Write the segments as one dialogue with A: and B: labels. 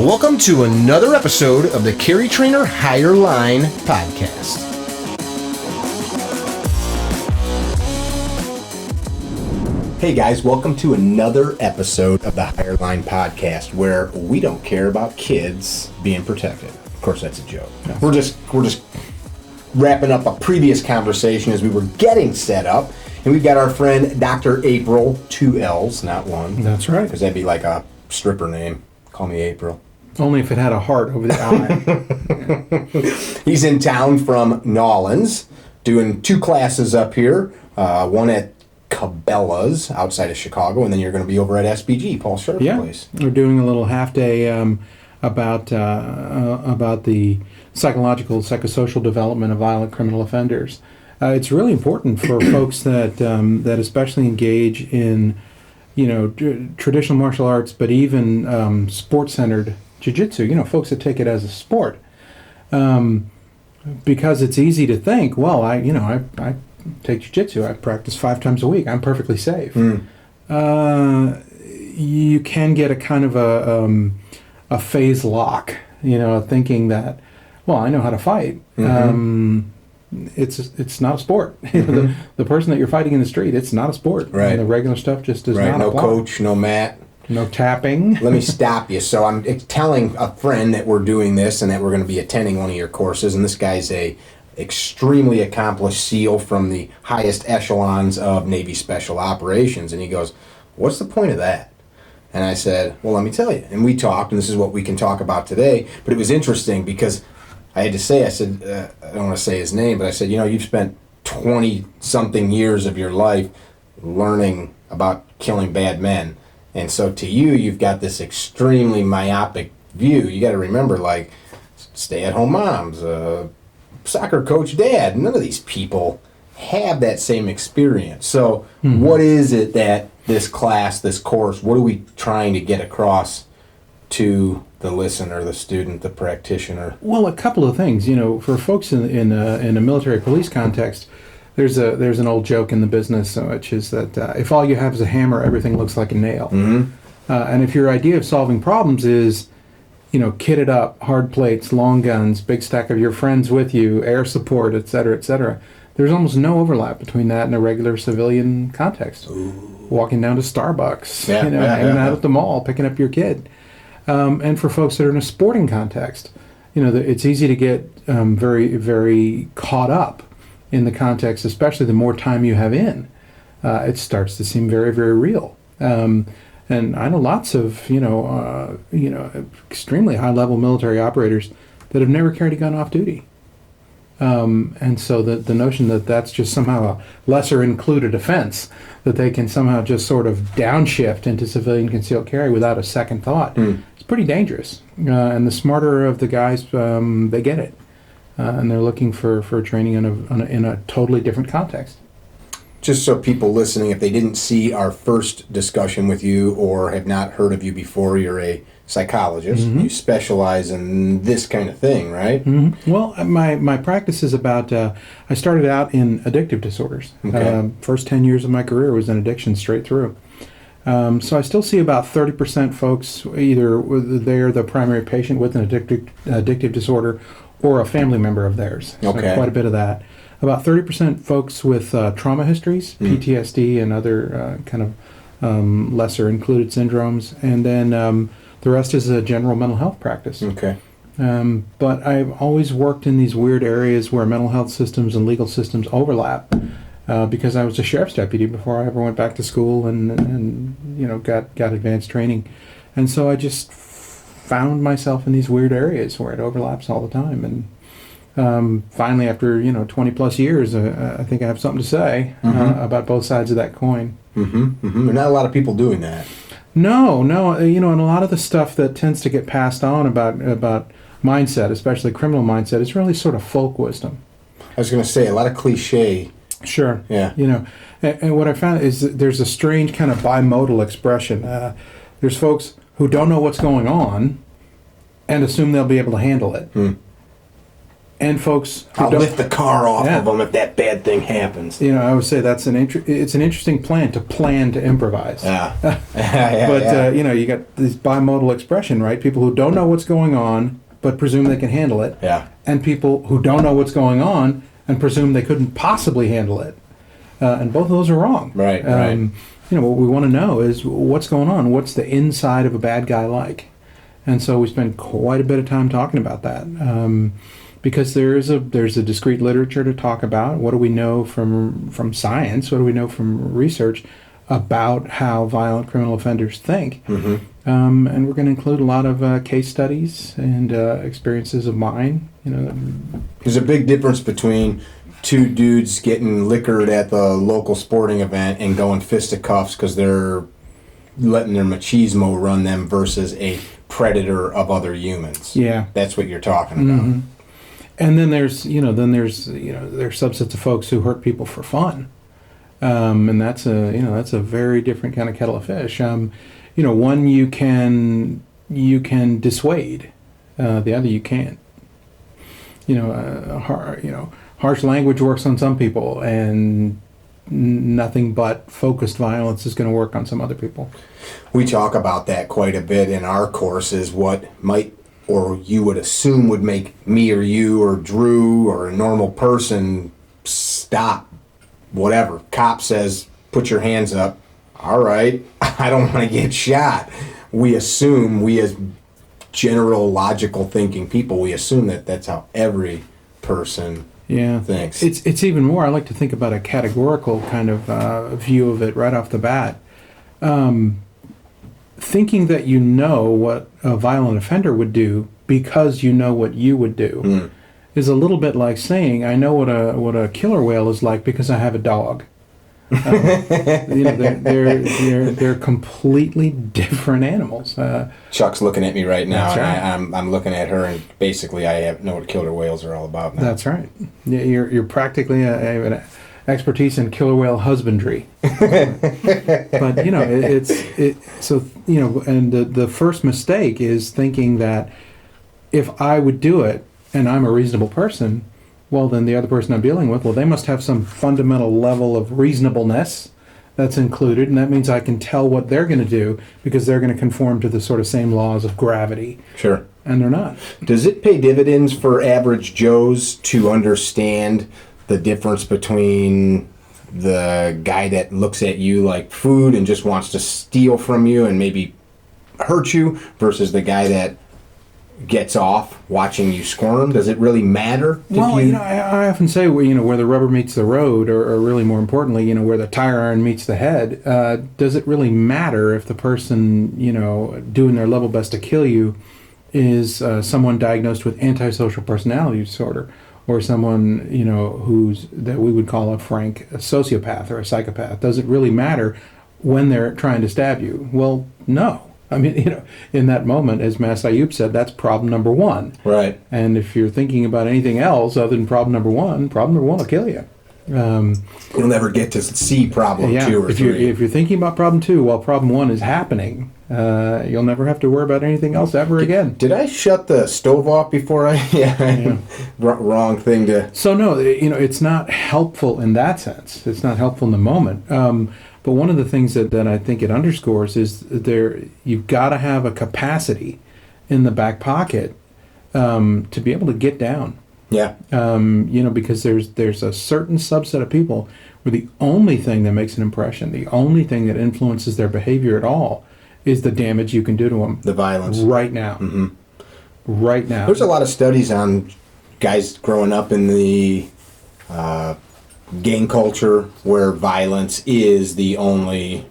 A: Welcome to another episode of the CarryTrainer Higher Line podcast. Hey guys, welcome to another episode of the Higher Line podcast, where we don't care about kids being protected. Of course, that's a joke. Yes. We're just wrapping up a previous conversation as we were getting set up, and we've got our friend Dr. Aprill, 2 L's, not 1.
B: That's right.
A: Because that'd be like a stripper name. Call me Aprill.
B: Only if it had a heart over the eye.
A: He's in town from Nolans, doing 2 classes up here. One at Cabela's outside of Chicago, and then you're going to be over at SBG, Paul Sharp's place.
B: We're doing a little half day about the psychosocial development of violent criminal offenders. It's really important for folks that especially engage in, traditional martial arts, but even sports-centered jiu-jitsu. Folks that take it as a sport, because it's easy to think, well, I take jiu-jitsu. I practice 5 times a week. I'm perfectly safe. You can get a kind of a phase lock, thinking that, well, I know how to fight. Mm-hmm. It's not a sport. Mm-hmm. the person that you're fighting in the street, it's not a sport.
A: Right.
B: And the regular stuff just does not apply.
A: No coach, no mat.
B: No tapping.
A: Let me stop you. So I'm telling a friend that we're doing this and that we're going to be attending one of your courses, and this guy's a extremely accomplished SEAL from the highest echelons of Navy Special Operations, and he goes, "What's the point of that?" And I said, "Well, let me tell you." And we talked, and this is what we can talk about today. But it was interesting because I had to say, I said, I don't want to say his name, but I said, you've spent 20-something years of your life learning about killing bad men. And so to you, you've got this extremely myopic view. You got to remember, like, stay-at-home moms, soccer coach dad, none of these people have that same experience. So what is it that this class, this course, what are we trying to get across to the listener, the student, the practitioner?
B: Well, a couple of things. For folks in a military police context, there's an old joke in the business, which is that if all you have is a hammer, everything looks like a nail. Mm-hmm. And if your idea of solving problems is, kitted up, hard plates, long guns, big stack of your friends with you, air support, et cetera, there's almost no overlap between that and a regular civilian context. Ooh. Walking down to Starbucks, hanging out at the mall, picking up your kid. And for folks that are in a sporting context, it's easy to get very, very caught up in the context, especially the more time you have in. It starts to seem very, very real. And I know lots of, extremely high-level military operators that have never carried a gun off duty. And so the notion that that's just somehow a lesser included offense, that they can somehow just sort of downshift into civilian concealed carry without a second thought, it's pretty dangerous. And the smarter of the guys, they get it. And they're looking for training in a totally different context.
A: Just so people listening, if they didn't see our first discussion with you or have not heard of you before, you're a psychologist. Mm-hmm. You specialize in this kind of thing, right?
B: Mm-hmm. Well, my practice is about, I started out in addictive disorders. Okay. First 10 years of my career was in addiction straight through. So I still see about 30% folks, either they're the primary patient with an addictive disorder or a family member of theirs. So
A: okay.
B: Quite a bit of that. About 30% folks with trauma histories, PTSD and other kind of lesser included syndromes. And then the rest is a general mental health practice.
A: Okay.
B: But I've always worked in these weird areas where mental health systems and legal systems overlap, because I was a sheriff's deputy before I ever went back to school and got advanced training. And so I just found myself in these weird areas where it overlaps all the time. And finally, after 20 plus years, I think I have something to say about both sides of that coin.
A: Mm-hmm. Mm-hmm. There are not a lot of people doing that.
B: No, and a lot of the stuff that tends to get passed on about mindset, especially criminal mindset, is really sort of folk wisdom.
A: I was going to say a lot of cliche.
B: Sure.
A: Yeah.
B: And what I found is that there's a strange kind of bimodal expression. There's folks who don't know what's going on and assume they'll be able to handle it. and folks who
A: I'll lift the car off of them if that bad thing happens.
B: I would say that's it's an interesting plan to improvise.
A: Yeah.
B: But you got this bimodal expression, right? People who don't know what's going on but presume they can handle it.
A: Yeah.
B: And people who don't know what's going on and presume they couldn't possibly handle it. And both of those are wrong.
A: Right.
B: What we want to know is what's going on. What's the inside of a bad guy like? And so we spend quite a bit of time talking about that. Because there's a discrete literature to talk about. What do we know from science? What do we know from research about how violent criminal offenders think?
A: Mm-hmm.
B: And we're going to include a lot of case studies and experiences of mine.
A: There's a big difference between two dudes getting liquored at the local sporting event and going fisticuffs because they're letting their machismo run them versus a predator of other humans.
B: Yeah,
A: that's what you're talking about.
B: Mm-hmm. And then there's subsets of folks who hurt people for fun, and that's a very different kind of kettle of fish. One you can dissuade, the other you can't. Harsh language works on some people, and nothing but focused violence is going to work on some other people.
A: We talk about that quite a bit in our courses. What might or you would assume would make me or you or Drew or a normal person stop whatever. Cop says, put your hands up. All right, I don't want to get shot. We as general logical thinking people, we assume that that's how every person thinks.
B: It's even more, I like to think about a categorical kind of view of it right off the bat. Thinking that you know what a violent offender would do because you know what you would do is a little bit like saying, I know what a killer whale is like because I have a dog. They're completely different animals.
A: Chuck's looking at me right now,
B: right.
A: and I'm looking at her, and basically I know what killer whales are all about now.
B: That's right. You're practically an expertise in killer whale husbandry. But and the first mistake is thinking that if I would do it and I'm a reasonable person, well, then the other person I'm dealing with, they must have some fundamental level of reasonableness that's included, and that means I can tell what they're going to do because they're going to conform to the sort of same laws of gravity.
A: Sure.
B: And they're not.
A: Does it pay dividends for average Joes to understand the difference between the guy that looks at you like food and just wants to steal from you and maybe hurt you versus the guy that gets off watching you squirm? Does it really matter?
B: I often say, where the rubber meets the road, or really more importantly, where the tire iron meets the head, does it really matter if the person, doing their level best to kill you is someone diagnosed with antisocial personality disorder, or someone, who's that we would call a frank sociopath or a psychopath? Does it really matter when they're trying to stab you? Well, no. I mean, in that moment, as Mas Ayub said, that's problem number one.
A: Right.
B: And if you're thinking about anything else other than problem number one will kill you.
A: You'll never get to see problem 2 or 3.
B: If you're thinking about problem 2 while problem 1 is happening, you'll never have to worry about anything else ever again.
A: Did I shut the stove off before I... Wrong thing to...
B: So no, it's not helpful in that sense. It's not helpful in the moment. But one of the things that I think it underscores is you've got to have a capacity in the back pocket to be able to get down.
A: Yeah.
B: Because there's a certain subset of people where the only thing that makes an impression, the only thing that influences their behavior at all, is the damage you can do to them.
A: The violence.
B: Right now.
A: Mm-hmm.
B: Right now.
A: There's a lot of studies on guys growing up in the gang culture where violence is the only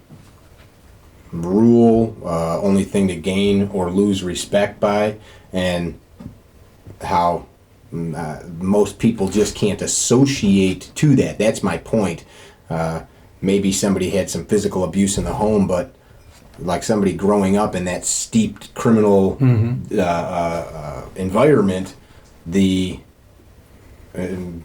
A: rule, only thing to gain or lose respect by, and how most people just can't associate to that. That's my point. Maybe somebody had some physical abuse in the home, but like somebody growing up in that steeped criminal environment,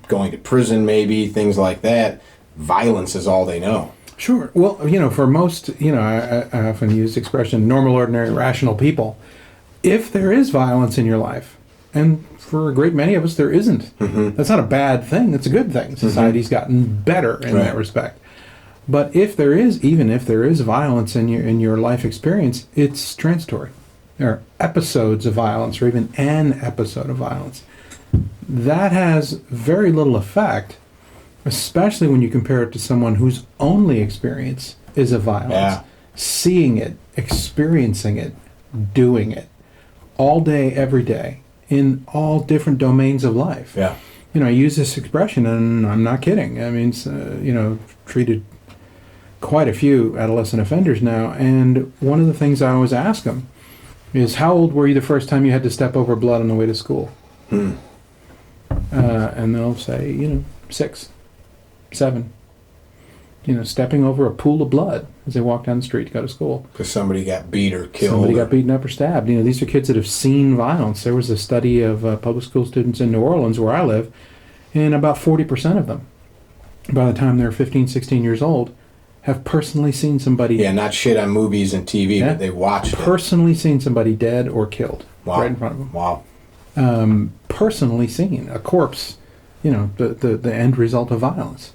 A: going to prison maybe, things like that, violence is all they know.
B: Sure. Well, for most, I often use the expression normal, ordinary, rational people. If there is violence in your life, And for a great many of us, there isn't. That's not a bad thing. That's a good thing. Society's gotten better in that respect. But if there is, even if there is violence in your life experience, it's transitory. There are episodes of violence, or even an episode of violence. That has very little effect, especially when you compare it to someone whose only experience is of violence.
A: Yeah.
B: Seeing it, experiencing it, doing it, all day, every day, in all different domains of life.
A: Yeah.
B: I use this expression, and I'm not kidding. I mean, treated quite a few adolescent offenders now, and one of the things I always ask them is, how old were you the first time you had to step over blood on the way to school? And they'll say, 6, 7. Stepping over a pool of blood as they walk down the street to go to school.
A: Because somebody got beat or killed.
B: Somebody got beaten up or stabbed. These are kids that have seen violence. There was a study of public school students in New Orleans, where I live, and about 40% of them, by the time they're 15, 16 years old, have personally seen somebody...
A: Yeah, not shit on movies and TV, but they watched it.
B: Personally seen somebody dead or killed.
A: Wow.
B: Right in front of them.
A: Wow.
B: Personally seen a corpse, the end result of violence.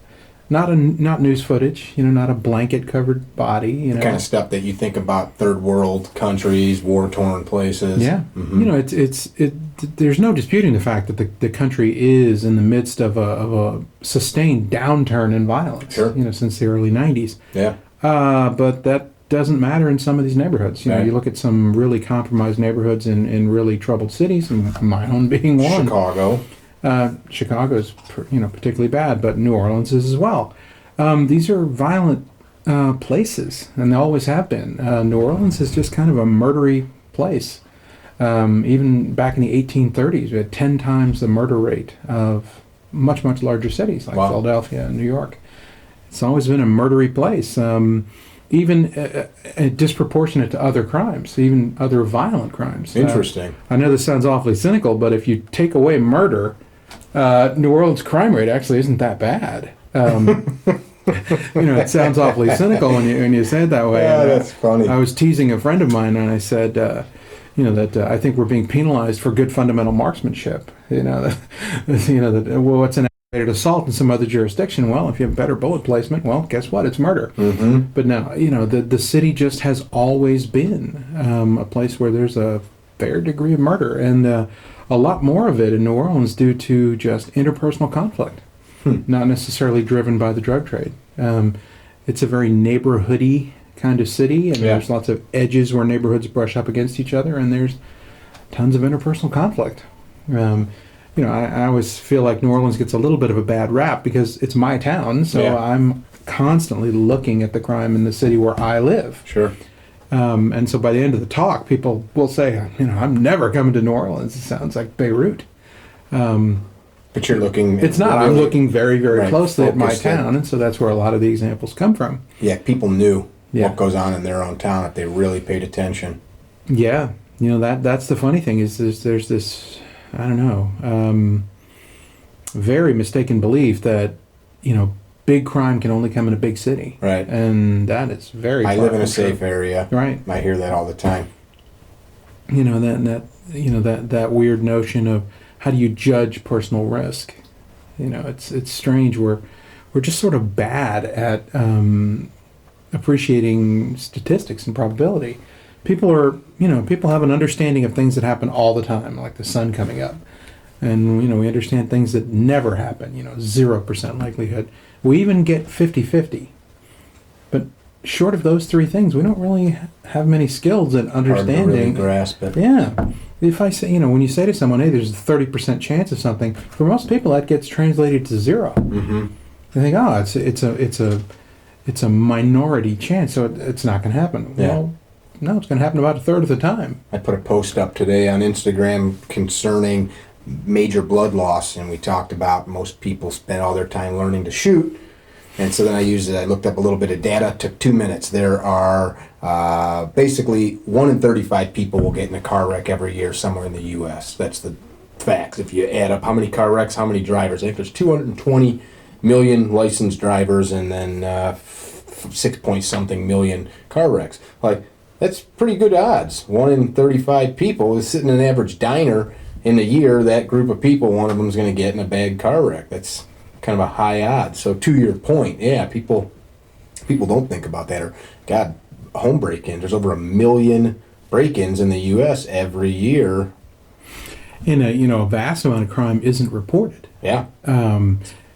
B: Not news footage, not a blanket covered body,
A: The kind of stuff that you think about third world countries, war torn places.
B: Yeah. There's no disputing the fact that the country is in the midst of a sustained downturn in violence.
A: Sure.
B: Since the early 90s.
A: Yeah.
B: But that doesn't matter in some of these neighborhoods.
A: Right.
B: You look at some really compromised neighborhoods in really troubled cities, and my own being one.
A: Chicago.
B: Chicago's particularly bad, but New Orleans is as well. These are violent places, and they always have been. New Orleans is just kind of a murdery place. Even back in the 1830s, we had 10 times the murder rate of much, much larger cities like Philadelphia and New York. It's always been a murdery place, even disproportionate to other crimes, even other violent crimes.
A: Interesting.
B: I know this sounds awfully cynical, but if you take away murder, New Orleans' crime rate actually isn't that bad. It sounds awfully cynical when you say it that way.
A: Yeah, that's funny.
B: I was teasing a friend of mine, and I said, that I think we're being penalized for good fundamental marksmanship. What's an aggravated assault in some other jurisdiction? Well, if you have better bullet placement, well, guess what? It's murder. But now, the city just has always been a place where there's a fair degree of murder, and a lot more of it in New Orleans due to just interpersonal conflict, not necessarily driven by the drug trade. It's a very neighborhoody kind of city, and there's lots of edges where neighborhoods brush up against each other, and there's tons of interpersonal conflict. I always feel like New Orleans gets a little bit of a bad rap because it's my town, so I'm constantly looking at the crime in the city where I live.
A: Sure.
B: And so by the end of the talk, people will say, I'm never coming to New Orleans. It sounds like Beirut.
A: But you're looking...
B: It's not. I'm looking very, very closely at my town,
A: in.
B: and so that's where a lot of the examples come from.
A: Yeah, people knew what goes on in their own town if they really paid attention.
B: Yeah. That's the funny thing is there's this, I don't know, very mistaken belief that, big crime can only come in a big city.
A: Right.
B: And that is very
A: I
B: far
A: live in a
B: from true.
A: safe area.
B: Right.
A: I hear that all the time.
B: That weird notion of how do you judge personal risk? It's strange. We're just sort of bad at appreciating statistics and probability. People have an understanding of things that happen all the time, like the sun coming up. And, we understand things that never happen, 0% likelihood. We even get 50-50. But short of those three things, we don't really have many skills at understanding.
A: Hard to really grasp it.
B: Yeah. If I say, when you say to someone, hey, there's a 30% chance of something, for most people that gets translated to 0.
A: Mm-hmm.
B: They think, it's a minority chance, so it's not going to happen.
A: Yeah.
B: Well, no, it's going to happen about a third of the time.
A: I put a post up today on Instagram concerning major blood loss, and we talked about most people spend all their time learning to shoot. And so then I looked up a little bit of data. It took 2 minutes. There are basically 1 in 35 people will get in a car wreck every year somewhere in the U.S. That's the facts. If you add up how many car wrecks, how many drivers. I think there's 220 million licensed drivers and then 6 point something million car wrecks. Like, that's pretty good odds. 1 in 35 people is sitting in an average diner in a year, that group of people, one of them is going to get in a bad car wreck. That's kind of a high odds. So to your point, yeah, people don't think about that. Or, God, home break-ins. There's over 1 million break-ins in the U.S. every year.
B: And a vast amount of crime isn't reported.
A: Yeah.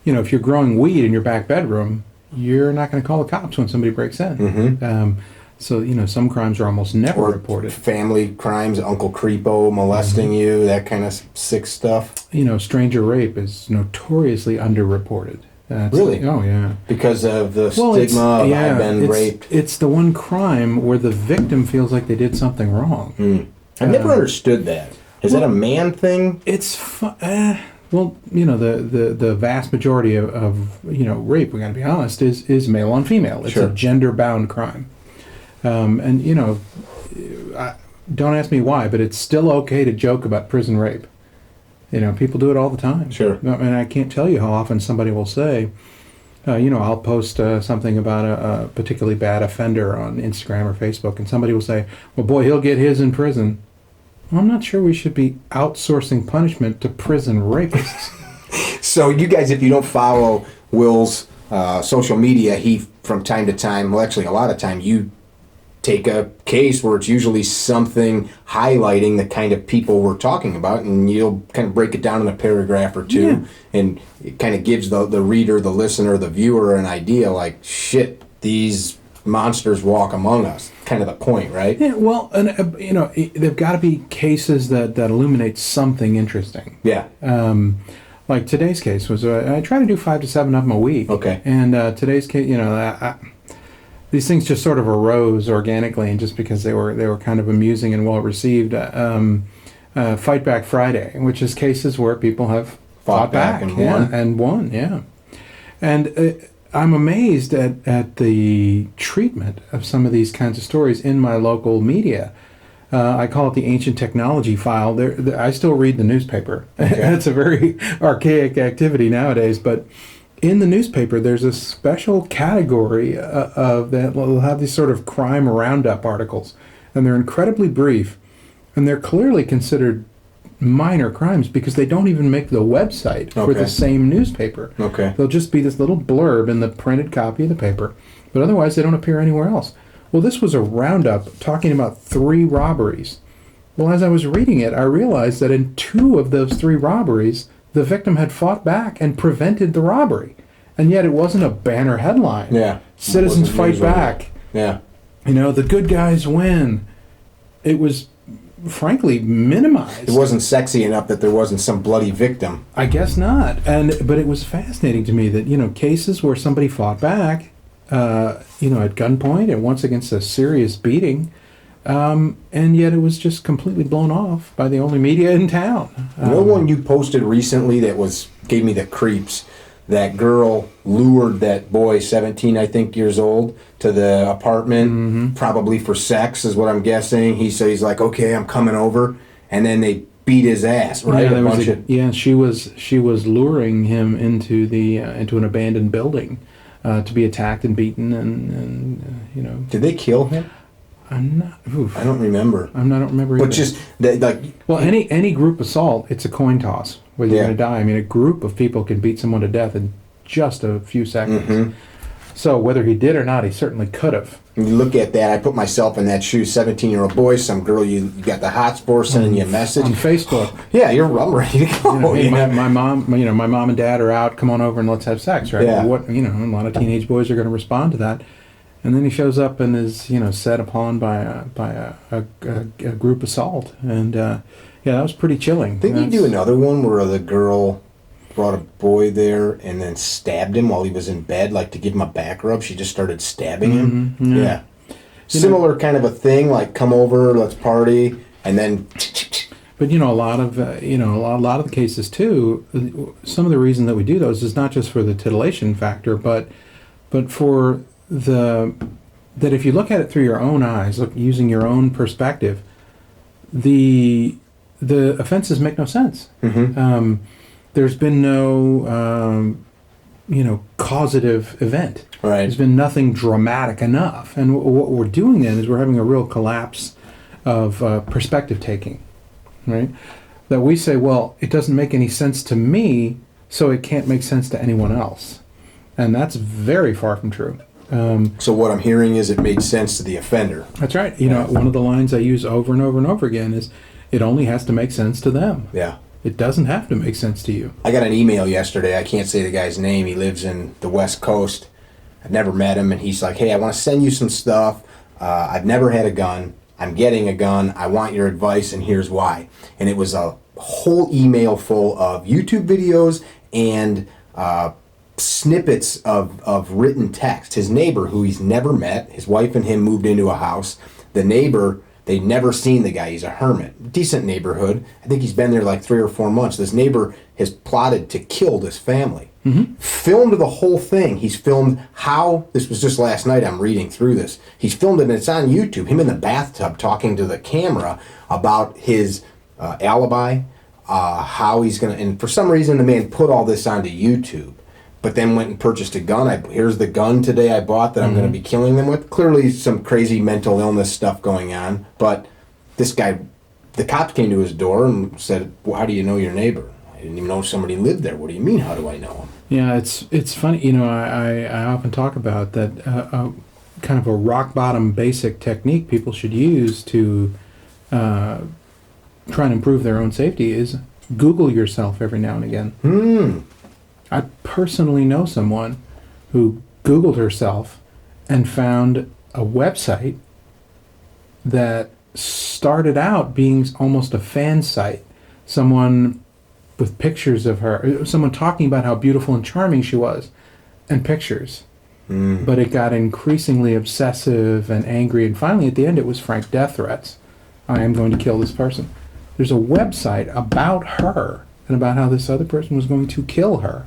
B: If you're growing weed in your back bedroom, you're not going to call the cops when somebody breaks in.
A: Mm-hmm.
B: So some crimes are almost never reported.
A: Family crimes, Uncle Creepo molesting you, that kind of sick stuff.
B: Stranger rape is notoriously underreported.
A: Really?
B: Oh, yeah.
A: Because of the stigma of I've been raped.
B: It's the one crime where the victim feels like they did something wrong.
A: I've never understood that. Is that a man thing?
B: It's the vast majority of rape, we got to be honest, is male on female. It's a gender-bound crime. Don't ask me why, but it's still okay to joke about prison rape. People do it all the time.
A: Sure.
B: And I can't tell you how often somebody will say, I'll post something about a particularly bad offender on Instagram or Facebook, and somebody will say, well, boy, he'll get his in prison. Well, I'm not sure we should be outsourcing punishment to prison rapists.
A: So you guys, if you don't follow Will's social media, he, from time to time, well, actually a lot of time, you take a case where it's usually something highlighting the kind of people we're talking about, and you'll kind of break it down in a paragraph or two, and it kind of gives the reader, the listener, the viewer an idea like, shit, these monsters walk among us. Kind of the point, right?
B: Yeah, well, and there've got to be cases that illuminate something interesting.
A: Yeah.
B: Like today's case was, I try to do 5 to 7 of them a week.
A: Okay.
B: And today's case, these things just sort of arose organically, and just because they were kind of amusing and well received. Fight Back Friday, which is cases where people have fought back and won. Yeah. And I'm amazed at the treatment of some of these kinds of stories in my local media. I call it the ancient technology file. I still read the newspaper. Okay. It's a very archaic activity nowadays, but in the newspaper there's a special category of that will have these sort of crime roundup articles, and they're incredibly brief, and they're clearly considered minor crimes because they don't even make the website for the same newspaper.
A: Okay.
B: They'll just be this little blurb in the printed copy of the paper, but otherwise they don't appear anywhere else. Well, this was a roundup talking about 3 robberies. Well, as I was reading it, I realized that in 2 of those 3 robberies, the victim had fought back and prevented the robbery. And yet it wasn't a banner headline.
A: Yeah.
B: Citizens fight back.
A: Yeah.
B: The good guys win. It was, frankly, minimized.
A: It wasn't sexy enough that there wasn't some bloody victim.
B: I guess not. But it was fascinating to me that, cases where somebody fought back, at gunpoint and once against a serious beating, and yet it was just completely blown off by the only media in town.
A: One you posted recently that gave me the creeps. That girl lured that boy, 17, I think, years old, to the apartment, probably for sex, is what I'm guessing. He's like, okay, I'm coming over, and then they beat his ass, right?
B: She was luring him into an abandoned building to be attacked and beaten, and.
A: Did they kill him?
B: I'm not. Oof.
A: I don't remember.
B: I don't remember either.
A: But just that,
B: any group assault, it's a coin toss whether you're going to die. I mean, a group of people can beat someone to death in just a few seconds. Mm-hmm. So whether he did or not, he certainly could have.
A: And you look at that. I put myself in that shoe. 17-year-old boy, some girl you got the hot sport sending you a message
B: on Facebook.
A: Yeah, I'm ready to go.
B: Hey, my mom, my mom and dad are out. Come on over and let's have sex, right?
A: Yeah.
B: What a lot of teenage boys are going to respond to that. And then he shows up and is, set upon by a group assault, and that was pretty chilling.
A: Didn't you do another one where the girl brought a boy there and then stabbed him while he was in bed, like to give him a back rub? She just started stabbing him. Mm-hmm, yeah. Similar kind of a thing, like come over, let's party, and then.
B: But a lot of a lot of the cases too. Some of the reason that we do those is not just for the titillation factor, but for that if you look at it through your own eyes, using your own perspective, the offenses make no sense. Mm-hmm. There's been no causative event.
A: Right.
B: There's been nothing dramatic enough, and what we're doing then is we're having a real collapse of perspective taking. Right. that we say, well, it doesn't make any sense to me, so it can't make sense to anyone else. And that's very far from true.
A: So what I'm hearing is it made sense to the offender.
B: That's right. You know, one of the lines I use over and over and over again is, it only has to make sense to them.
A: Yeah.
B: It doesn't have to make sense to you.
A: I got an email yesterday. I can't say the guy's name. He lives in the West Coast. I've never met him, and he's like, hey, I want to send you some stuff. I've never had a gun. I'm getting a gun. I want your advice, and here's why. And it was a whole email full of YouTube videos and snippets of written text. His neighbor, who he's never met, his wife and him moved into a house. The neighbor, they'd never seen the guy. He's a hermit. Decent neighborhood. I think he's been there like 3 or 4 months. This neighbor has plotted to kill this family. Mm-hmm. Filmed the whole thing. He's filmed how, this was just last night, I'm reading through this. He's filmed it and it's on YouTube. Him in the bathtub talking to the camera about his alibi, how he's going to, and for some reason the man put all this onto YouTube. But then went and purchased a gun. Here's the gun today I bought that I'm going to be killing them with. Clearly some crazy mental illness stuff going on. But this guy, the cops came to his door and said, well, how do you know your neighbor? I didn't even know somebody lived there. What do you mean, how do I know him?
B: Yeah, it's funny. You know, I often talk about that kind of a rock bottom basic technique people should use to try and improve their own safety is Google yourself every now and again. I personally know someone who Googled herself and found a website that started out being almost a fan site. Someone with pictures of her, someone talking about how beautiful and charming she was, and pictures. But it got increasingly obsessive and angry, and finally at the end it was frank death threats. I am going to kill this person. There's a website about her and about how this other person was going to kill her.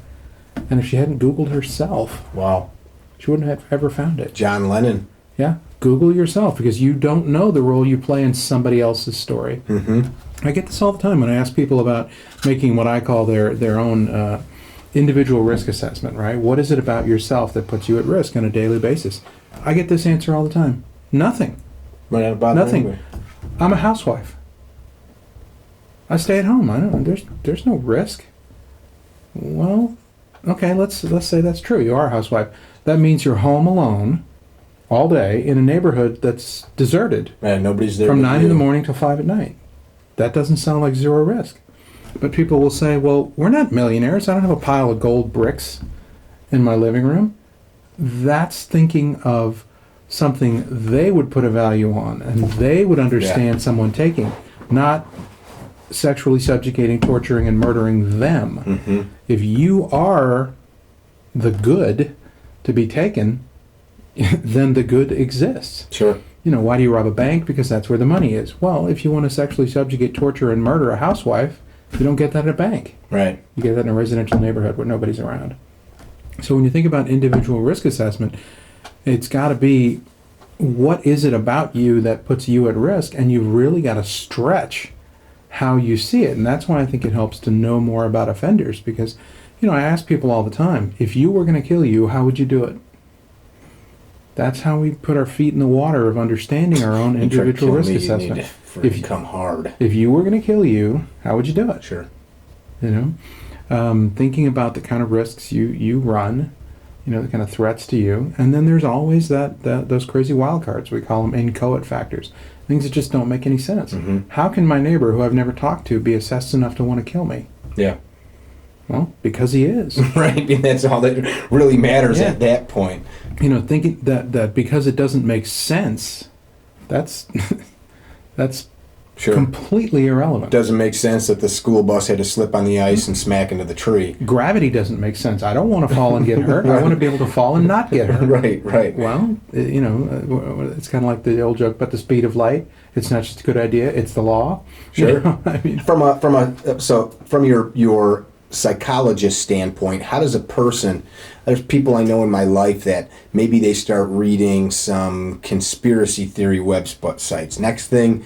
B: And if she hadn't Googled herself,
A: Wow.
B: she wouldn't have ever found it.
A: John Lennon.
B: Yeah, Google yourself, because you don't know the role you play in somebody else's story. I get this all the time when I ask people about making what I call their own individual risk assessment, right? What is it about yourself that puts you at risk on a daily basis? I get this answer all the time. Nothing. Nothing. I'm a housewife. I stay at home. I don't. There's no risk. Well, okay, let's say that's true. You are a housewife. That means you're home alone all day in a neighborhood that's deserted.
A: And nobody's there.
B: From 9 in the morning till 5 at night. That doesn't sound like zero risk. But people will say, well, we're not millionaires. I don't have a pile of gold bricks in my living room. That's thinking of something they would put a value on and they would understand someone taking, not sexually subjugating, torturing, and murdering them. If you are the good to be taken, then the good exists.
A: Sure.
B: You know, why do you rob a bank? Because that's where the money is. Well, if you want to sexually subjugate, torture, and murder a housewife, you don't get that at a bank.
A: Right.
B: You get that in a residential neighborhood where nobody's around. So when you think about individual risk assessment, it's got to be, what is it about you that puts you at risk? And you've really got to stretch how you see it. And that's why I think it helps to know more about offenders, because, you know, I ask people all the time, if you were going to kill you, how would you do it? That's how we put our feet in the water of understanding our own individual risk assessment.
A: If you come hard.
B: If you were going to kill you, how would you do it?
A: Sure.
B: You know, thinking about the kind of risks you run, you know, the kind of threats to you, and then there's always those crazy wild cards. We call them inchoate factors, things that just don't make any sense. How can my neighbor, who I've never talked to, be assessed enough to want to kill me?
A: Yeah.
B: Well, because he is.
A: Right. And that's all that really matters at that point.
B: You know, thinking that because it doesn't make sense, that's
A: Sure.
B: completely irrelevant.
A: Doesn't make sense that the school bus had to slip on the ice and smack into the tree.
B: Gravity doesn't make sense. I don't want to fall and get hurt. I want to be able to fall and not get hurt.
A: Right.
B: Well, you know, it's kind of like the old joke about the speed of light. It's not just a good idea; it's the law.
A: Sure.
B: You know, I mean,
A: from your psychologist standpoint, how does a person? There's people I know in my life that maybe they start reading some conspiracy theory websites. Next thing,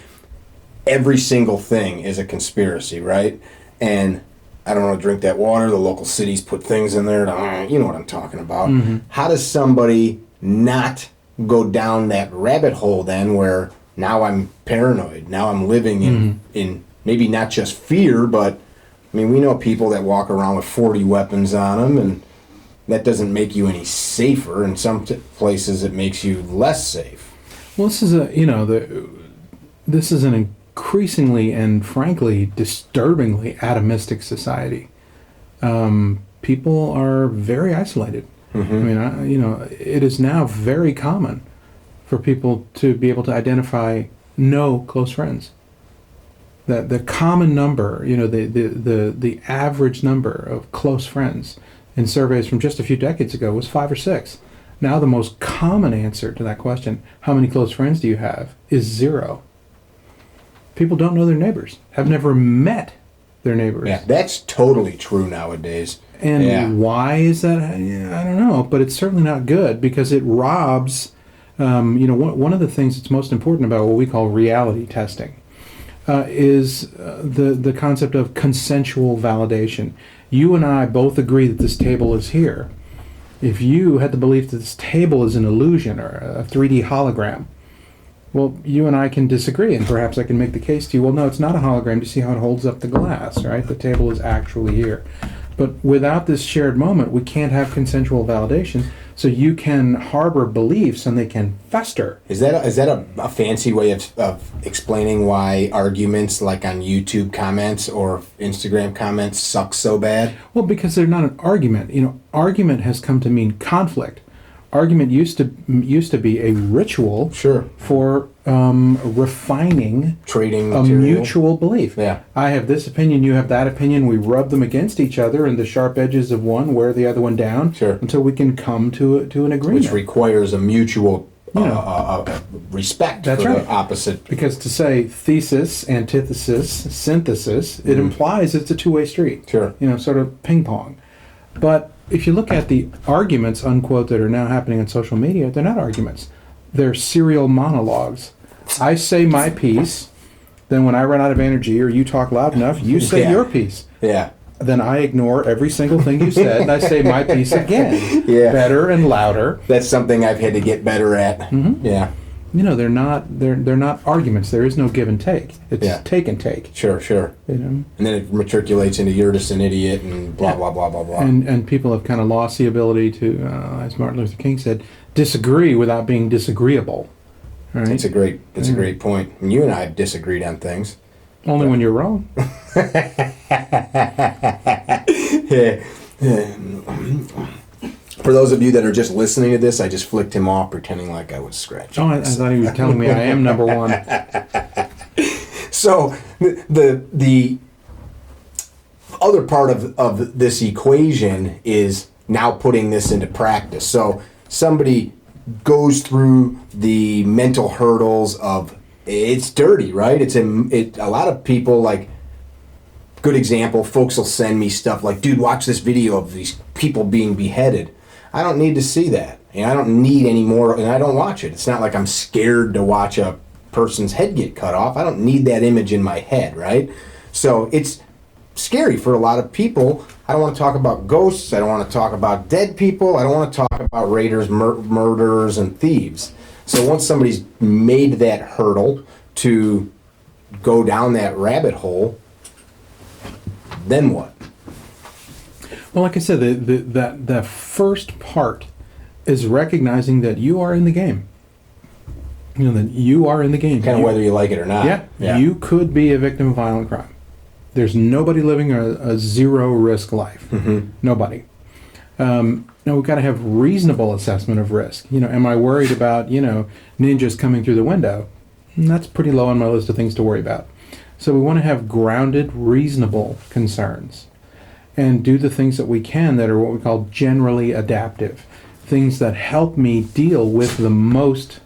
A: every single thing is a conspiracy, right? And I don't want to drink that water. The local cities put things in there. You know what I'm talking about. How does somebody not go down that rabbit hole then where now I'm paranoid? Now I'm living in maybe not just fear, but I mean, we know people that walk around with 40 weapons on them, and that doesn't make you any safer. In some places, it makes you less safe.
B: Well, this is this is an increasingly and frankly disturbingly atomistic society. People are very isolated.
A: Mm-hmm.
B: I mean, it is now very common for people to be able to identify no close friends. That the common number, the average number of close friends in surveys from just a few decades ago was 5 or 6. Now the most common answer to that question, how many close friends do you have, is 0. People don't know their neighbors, have never met their neighbors.
A: Yeah, that's totally true nowadays.
B: And why is that? I don't know, but it's certainly not good because it robs, one of the things that's most important about what we call reality testing is the concept of consensual validation. You and I both agree that this table is here. If you had the belief that this table is an illusion or a 3D hologram, well, you and I can disagree, and perhaps I can make the case to you, well, no, it's not a hologram. Do you see how it holds up the glass, right? The table is actually here. But without this shared moment, we can't have consensual validation, so you can harbor beliefs and they can fester.
A: Is that a fancy way of explaining why arguments like on YouTube comments or Instagram comments suck so bad?
B: Well, because they're not an argument. Argument has come to mean conflict. Argument used to be a ritual for refining
A: trading
B: a
A: material.
B: mutual belief.
A: Yeah.
B: I have this opinion, you have that opinion. We rub them against each other, and the sharp edges of one wear the other one down until we can come to an agreement.
A: Which requires a mutual respect
B: That's
A: for
B: right.
A: the opposite.
B: Because to say thesis, antithesis, synthesis, it implies it's a two-way street.
A: Sure.
B: Sort of ping pong. But if you look at the arguments, unquote, that are now happening on social media, they're not arguments. They're serial monologues. I say my piece, then when I run out of energy or you talk loud enough, you say your piece.
A: Yeah.
B: Then I ignore every single thing you said and I say my piece again.
A: Yeah.
B: Better and louder.
A: That's something I've had to get better at.
B: Mm-hmm.
A: Yeah.
B: They're not arguments. There is no give and take. It's take and take.
A: Sure.
B: And
A: then it matriculates into you're just an idiot and blah, blah, blah, blah, blah.
B: And people have kind of lost the ability to, as Martin Luther King said, disagree without being disagreeable. Right?
A: It's a great point. And you and I have disagreed on things.
B: Only when you're wrong.
A: Yeah. For those of you that are just listening to this, I just flicked him off pretending like I was scratching.
B: Oh, I thought he was telling me I am number one.
A: So the other part of this equation is now putting this into practice. So somebody goes through the mental hurdles of it's dirty, right? A lot of people, like, good example, folks will send me stuff like, dude, watch this video of these people being beheaded. I don't need to see that. I don't need any more, and I don't watch it. It's not like I'm scared to watch a person's head get cut off. I don't need that image in my head, right? So it's scary for a lot of people. I don't want to talk about ghosts. I don't want to talk about dead people. I don't want to talk about raiders, murderers, and thieves. So once somebody's made that hurdle to go down that rabbit hole, then what?
B: Well, like I said, the first part is recognizing that you are in the game. That you are in the game.
A: Kind of whether you like it or not.
B: Yeah. You could be a victim of violent crime. There's nobody living a zero-risk life.
A: Mm-hmm.
B: Nobody. Now, we've got to have reasonable assessment of risk. Am I worried about, ninjas coming through the window? That's pretty low on my list of things to worry about. So we want to have grounded, reasonable concerns and do the things that we can that are what we call generally adaptive, things that help me deal with the most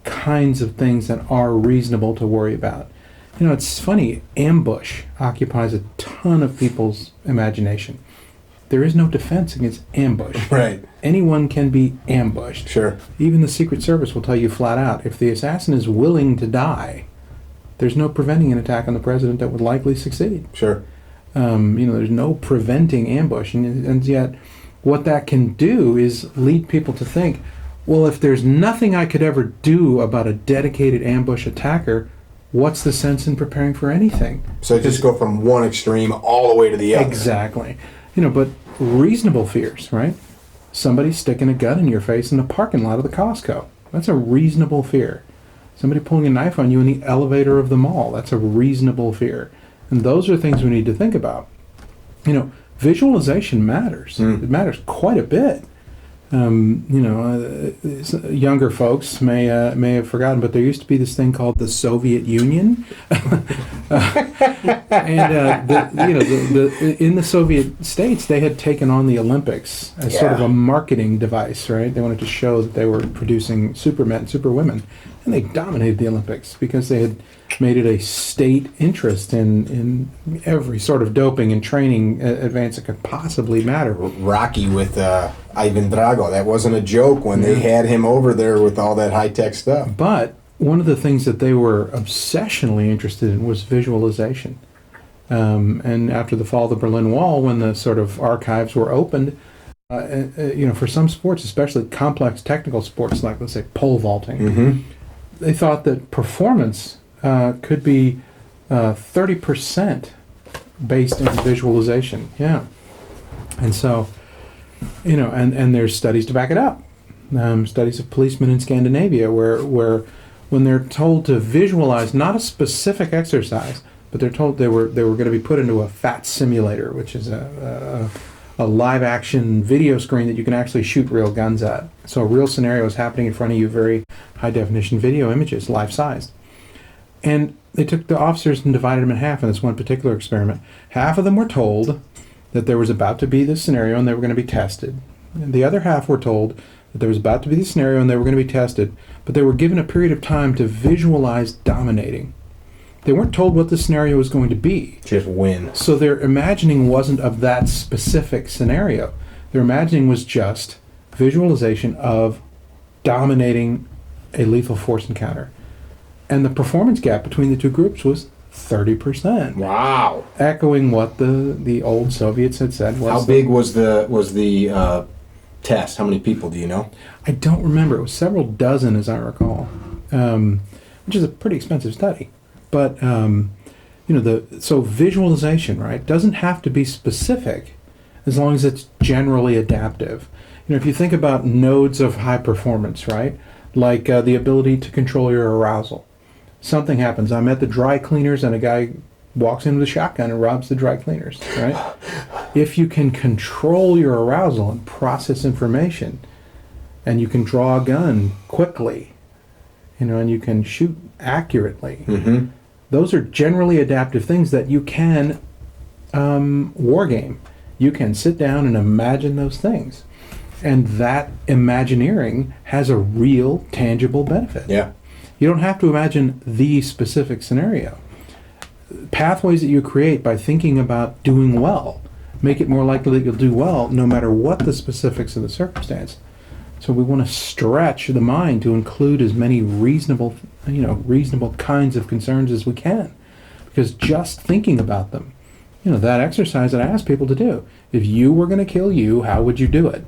B: kinds of things that are reasonable to worry about. It's funny, ambush occupies a ton of people's imagination. There is no defense against ambush.
A: Right.
B: Anyone can be ambushed.
A: Sure.
B: Even the Secret Service will tell you flat out, if the assassin is willing to die, there's no preventing an attack on the president that would likely succeed.
A: Sure.
B: There's no preventing ambush. And yet, what that can do is lead people to think, well, if there's nothing I could ever do about a dedicated ambush attacker, what's the sense in preparing for anything?
A: So just go from one extreme all the way to the other.
B: Exactly. But reasonable fears, right? Somebody sticking a gun in your face in the parking lot of the Costco. That's a reasonable fear. Somebody pulling a knife on you in the elevator of the mall. That's a reasonable fear. And those are things we need to think about. Visualization matters. It matters quite a bit. Younger folks may have forgotten, but there used to be this thing called the Soviet Union, in the Soviet states they had taken on the Olympics as sort of a marketing device, right? They wanted to show that they were producing supermen, superwomen, and they dominated the Olympics because they had made it a state interest in every sort of doping and training advance that could possibly matter.
A: Rocky with Ivan Drago, that wasn't a joke when they had him over there with all that high-tech stuff.
B: But one of the things that they were obsessionally interested in was visualization. And after the fall of the Berlin Wall, when the sort of archives were opened, for some sports, especially complex technical sports like, let's say, pole vaulting, they thought that performance could be 30% based in visualization. Yeah. And so, and there's studies to back it up. Studies of policemen in Scandinavia where when they're told to visualize not a specific exercise, but they're told they were going to be put into a fat simulator, which is a live action video screen that you can actually shoot real guns at. So a real scenario is happening in front of you, very high definition video images, life sized. And they took the officers and divided them in half in this one particular experiment. Half of them were told that there was about to be this scenario and they were going to be tested. And the other half were told that there was about to be this scenario and they were going to be tested, but they were given a period of time to visualize dominating. They weren't told what the scenario was going to be.
A: Just win.
B: So their imagining wasn't of that specific scenario. Their imagining was just visualization of dominating a lethal force encounter. And the performance gap between the two groups was 30%.
A: Wow.
B: Echoing what the old Soviets had said.
A: How big was the test? How many people do you know?
B: I don't remember. It was several dozen, as I recall, which is a pretty expensive study. But so visualization, right, doesn't have to be specific as long as it's generally adaptive. If you think about nodes of high performance, right, like the ability to control your arousal. Something happens. I'm at the dry cleaners and a guy walks in with a shotgun and robs the dry cleaners, right? If you can control your arousal and process information, and you can draw a gun quickly, and you can shoot accurately, those are generally adaptive things that you can war game. You can sit down and imagine those things. And that imagineering has a real, tangible benefit.
A: Yeah.
B: You don't have to imagine the specific scenario. Pathways that you create by thinking about doing well make it more likely that you'll do well no matter what the specifics of the circumstance. So we want to stretch the mind to include as many reasonable kinds of concerns as we can. Because just thinking about them, that exercise that I ask people to do, if you were going to kill you, how would you do it?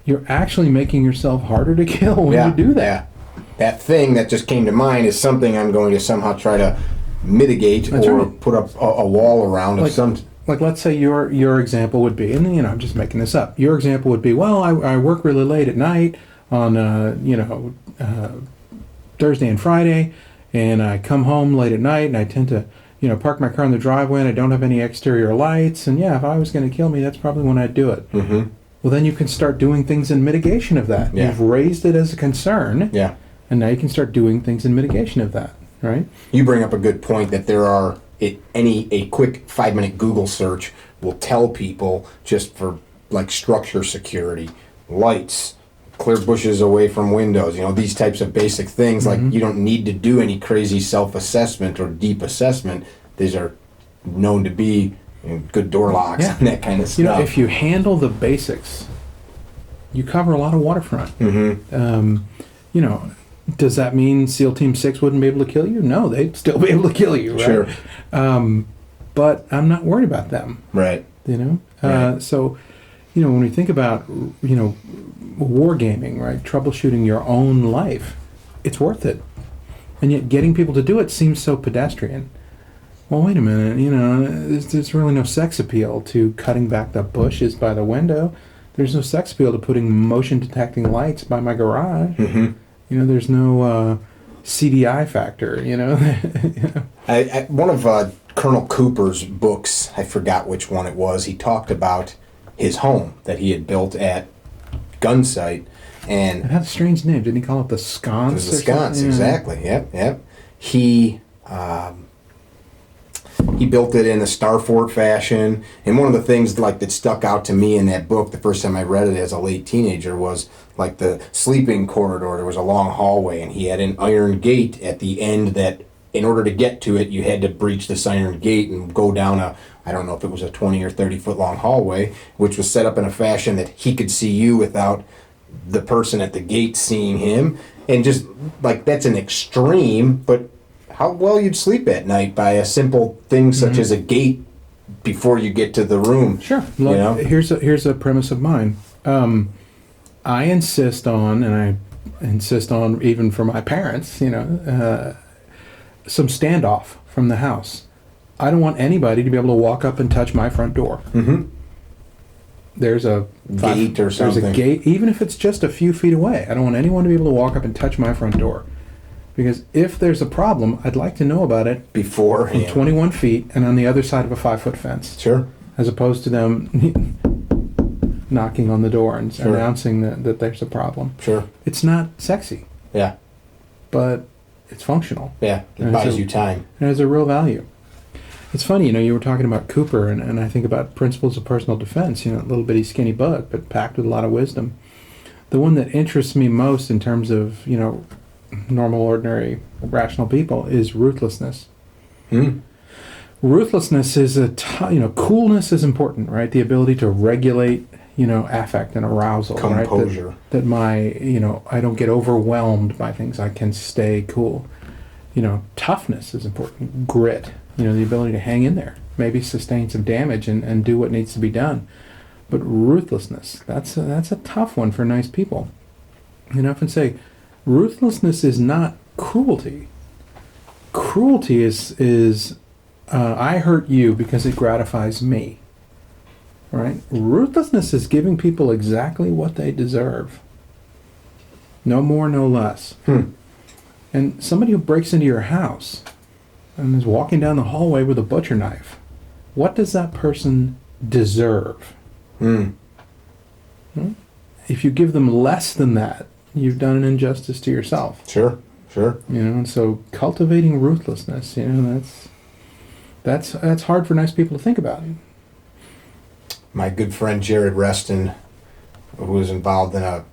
B: You're actually making yourself harder to kill when you do that.
A: Yeah. That thing that just came to mind is something I'm going to somehow try to mitigate put up a wall around of some.
B: Like, let's say your example would be, and I'm just making this up. Your example would be, well, I work really late at night on Thursday and Friday, and I come home late at night, and I tend to park my car in the driveway, and I don't have any exterior lights, and if I was going to kill me, that's probably when I'd do it.
A: Mm-hmm.
B: Well, then you can start doing things in mitigation of that.
A: Yeah.
B: You've raised it as a concern.
A: Yeah.
B: And now you can start doing things in mitigation of that, right?
A: You bring up a good point that there are a quick 5-minute Google search will tell people just for like structure security, lights, clear bushes away from windows, these types of basic things. Like you don't need to do any crazy self-assessment or deep assessment. These are known to be good door locks and that kind of stuff.
B: If you handle the basics, you cover a lot of waterfront. Does that mean SEAL Team 6 wouldn't be able to kill you? No, they'd still be able to kill you, right?
A: Sure.
B: But I'm not worried about them.
A: Right.
B: Right. So, when we think about, wargaming, right, troubleshooting your own life, it's worth it. And yet getting people to do it seems so pedestrian. Well, wait a minute, there's really no sex appeal to cutting back the bushes by the window. There's no sex appeal to putting motion detecting lights by my garage.
A: Mm-hmm.
B: There's no CDI factor,
A: One of Colonel Cooper's books, I forgot which one it was, he talked about his home that he had built at Gunsight. And
B: it had a strange name. Didn't he call it the Sconce?
A: It was the Sconce, exactly. Yep. He built it in a Starfort fashion. And one of the things that stuck out to me in that book the first time I read it as a late teenager was like the sleeping corridor. There was a long hallway, and he had an iron gate at the end that, in order to get to it, you had to breach this iron gate and go down I don't know if it was a 20 or 30 foot long hallway, which was set up in a fashion that he could see you without the person at the gate seeing him. And just that's an extreme, but how well you'd sleep at night by a simple thing such as a gate before you get to the room.
B: Sure. Look, here's a premise of mine. I insist on, and I insist on even for my parents, some standoff from the house. I don't want anybody to be able to walk up and touch my front door.
A: Mm-hmm.
B: There's a
A: gate or something.
B: There's a gate, even if it's just a few feet away. I don't want anyone to be able to walk up and touch my front door. Because if there's a problem, I'd like to know about it
A: before
B: from 21 feet and on the other side of a 5-foot fence.
A: Sure.
B: As opposed to them knocking on the door and announcing that there's a problem.
A: Sure.
B: It's not sexy.
A: Yeah.
B: But it's functional.
A: Yeah. It buys you time.
B: It has a real value. It's funny, you were talking about Cooper, and I think about principles of personal defense, a little bitty skinny book, but packed with a lot of wisdom. The one that interests me most in terms of, normal, ordinary, rational people is ruthlessness. Ruthlessness is coolness is important, right? The ability to regulate, affect and arousal.
A: Composure.
B: Right? That my, I don't get overwhelmed by things. I can stay cool. Toughness is important. Grit. The ability to hang in there, maybe sustain some damage and do what needs to be done. But ruthlessness, that's a tough one for nice people. I often say, ruthlessness is not cruelty. Cruelty is I hurt you because it gratifies me. Right? Ruthlessness is giving people exactly what they deserve. No more, no less. And somebody who breaks into your house and is walking down the hallway with a butcher knife, what does that person deserve? If you give them less than that, you've done an injustice to yourself.
A: Sure.
B: And so cultivating ruthlessness, that's hard for nice people to think about.
A: My good friend Jared Reston, who was involved in a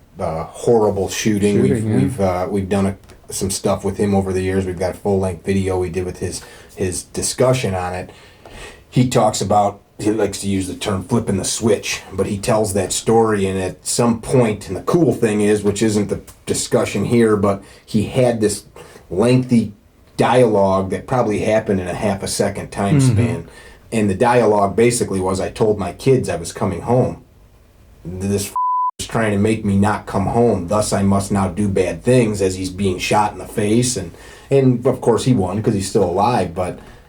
A: horrible shooting. We've done some stuff with him over the years. We've got a full-length video we did with his discussion on it. He talks about, he likes to use the term flipping the switch, but he tells that story, and at some point, and the cool thing is, which isn't the discussion here, but he had this lengthy dialogue that probably happened in a half a second time span. And the dialogue basically was, I told my kids I was coming home. This is trying to make me not come home, thus I must now do bad things, as he's being shot in the face. And of course he won because he's still alive,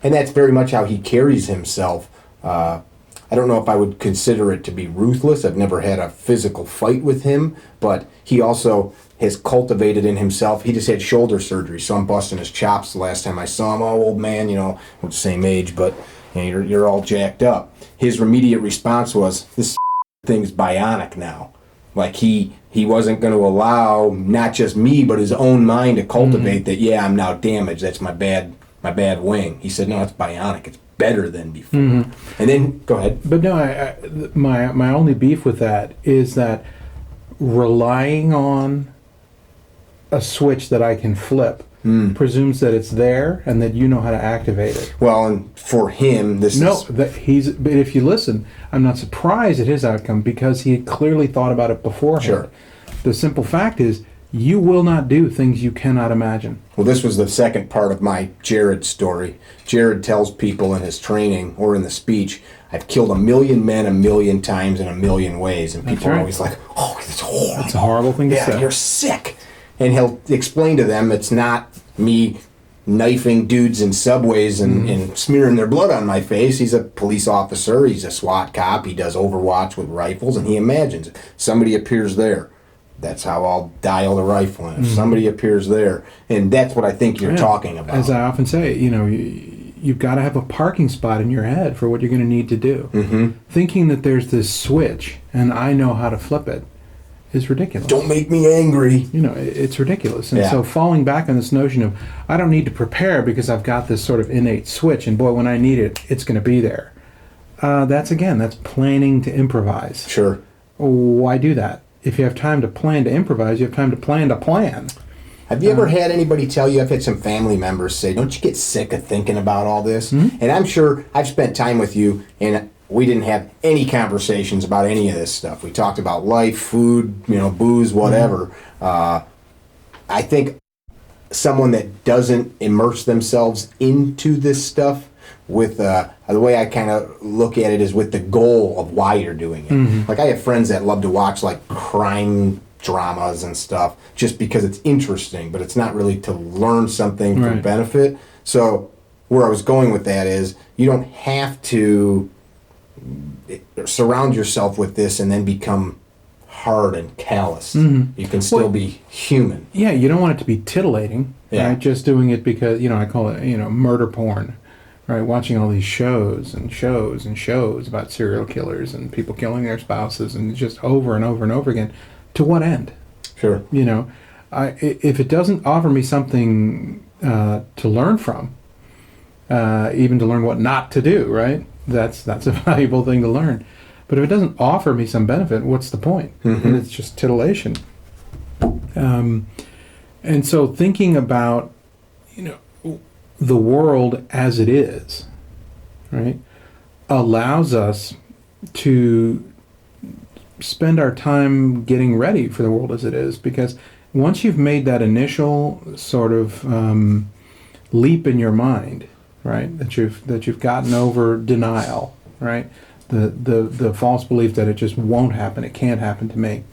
A: and that's very much how he carries himself. I don't know if I would consider it to be ruthless. I've never had a physical fight with him, but he also has cultivated in himself. He just had shoulder surgery, so I'm busting his chops the last time I saw him. Oh, old man, we're the same age, but you're all jacked up. His immediate response was, this thing's bionic now. Like he wasn't going to allow not just me, but his own mind to cultivate that, I'm now damaged. That's my bad wing. He said, no, it's bionic. It's better than before. And then, go ahead.
B: But no, my only beef with that is that relying on a switch that I can flip presumes that it's there and that you know how to activate it.
A: Well, and for him, but
B: if you listen, I'm not surprised at his outcome because he had clearly thought about it beforehand.
A: Sure.
B: The simple fact is, you will not do things you cannot imagine.
A: Well, this was the second part of my Jared story. Jared tells people in his training or in the speech, I've killed 1 million men 1 million times in 1 million ways. And people are always like, oh, it's horrible.
B: It's a horrible thing to say.
A: Yeah, you're sick. And he'll explain to them it's not me knifing dudes in subways and smearing their blood on my face. He's a police officer. He's a SWAT cop. He does Overwatch with rifles, and he imagines somebody appears there. That's how I'll dial the rifle in. If somebody appears there, and that's what I think you're talking about.
B: As I often say, you've got to have a parking spot in your head for what you're going to need to do. Thinking that there's this switch and I know how to flip it is ridiculous.
A: Don't make me angry.
B: It's ridiculous. And so falling back on this notion of I don't need to prepare because I've got this sort of innate switch, and boy, when I need it, it's going to be there. That's planning to improvise.
A: Sure.
B: Why do that? If you have time to plan to improvise, you have time to plan.
A: Have you ever had anybody tell you, I've had some family members say, don't you get sick of thinking about all this? And I'm sure I've spent time with you, and we didn't have any conversations about any of this stuff. We talked about life, food, booze, whatever. I think someone that doesn't immerse themselves into this stuff with the way I kind of look at it is with the goal of why you're doing it. Like I have friends that love to watch like crime dramas and stuff just because it's interesting, but it's not really to learn something for benefit. So where I was going with that is you don't have to surround yourself with this and then become hard and callous. You can still be human.
B: Yeah, you don't want it to be titillating, right? Just doing it because, I call it, murder porn. Right, watching all these shows about serial killers and people killing their spouses, and just over and over and over again. To what end?
A: Sure.
B: If it doesn't offer me something to learn from, even to learn what not to do, right? That's a valuable thing to learn. But if it doesn't offer me some benefit, what's the point? And it's just titillation. And so thinking about, the world as it is, right, allows us to spend our time getting ready for the world as it is, because once you've made that initial sort of leap in your mind, right, that you've gotten over denial, right, the false belief that it just won't happen, it can't happen to me,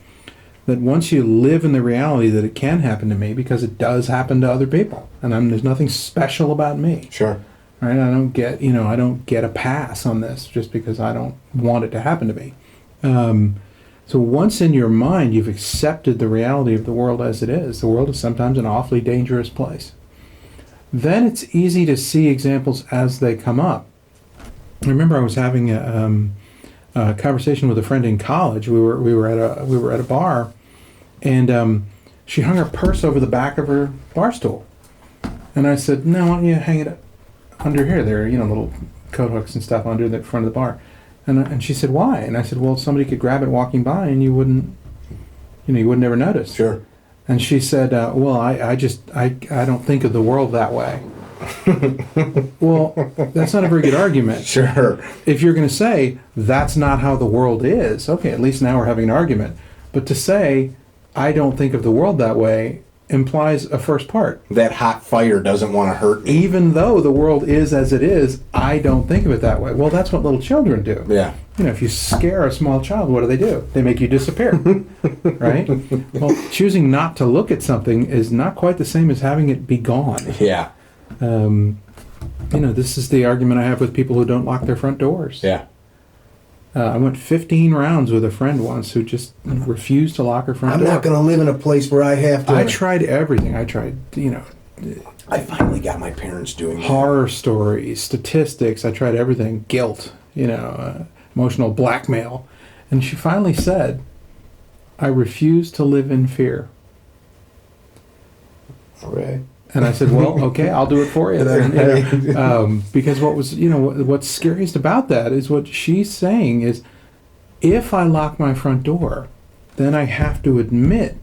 B: that once you live in the reality that it can happen to me because it does happen to other people, and there's nothing special about me.
A: Sure.
B: Right? I don't get a pass on this just because I don't want it to happen to me. So once in your mind you've accepted the reality of the world as it is, the world is sometimes an awfully dangerous place, then it's easy to see examples as they come up. I remember I was having a conversation with a friend in college. We were at a bar, and she hung her purse over the back of her bar stool. And I said, "No, why don't you hang it under here? There are little coat hooks and stuff under the front of the bar." And she said, "Why?" And I said, "Well, somebody could grab it walking by, and you wouldn't ever notice."
A: Sure.
B: And she said, "Well, I don't think of the world that way." Well, that's not a very good argument.
A: Sure.
B: If you're going to say that's not how the world is, okay, at least now we're having an argument. But to say I don't think of the world that way implies a first part.
A: That hot fire doesn't want to hurt me.
B: Even though the world is as it is, I don't think of it that way. Well, that's what little children do.
A: Yeah.
B: If you scare a small child, what do? They make you disappear. Right? Well, choosing not to look at something is not quite the same as having it be gone.
A: Yeah.
B: This is the argument I have with people who don't lock their front doors.
A: Yeah.
B: I went 15 rounds with a friend once who just refused to lock her front door.
A: I'm not going to live in a place where I have to.
B: I tried everything. I tried,
A: I finally got my parents doing that.
B: Horror stories, statistics. I tried everything. Guilt, emotional blackmail. And she finally said, "I refuse to live in fear."
A: Okay.
B: And I said, "Well, okay, I'll do it for you then." Because what's scariest about that is what she's saying is, if I lock my front door, then I have to admit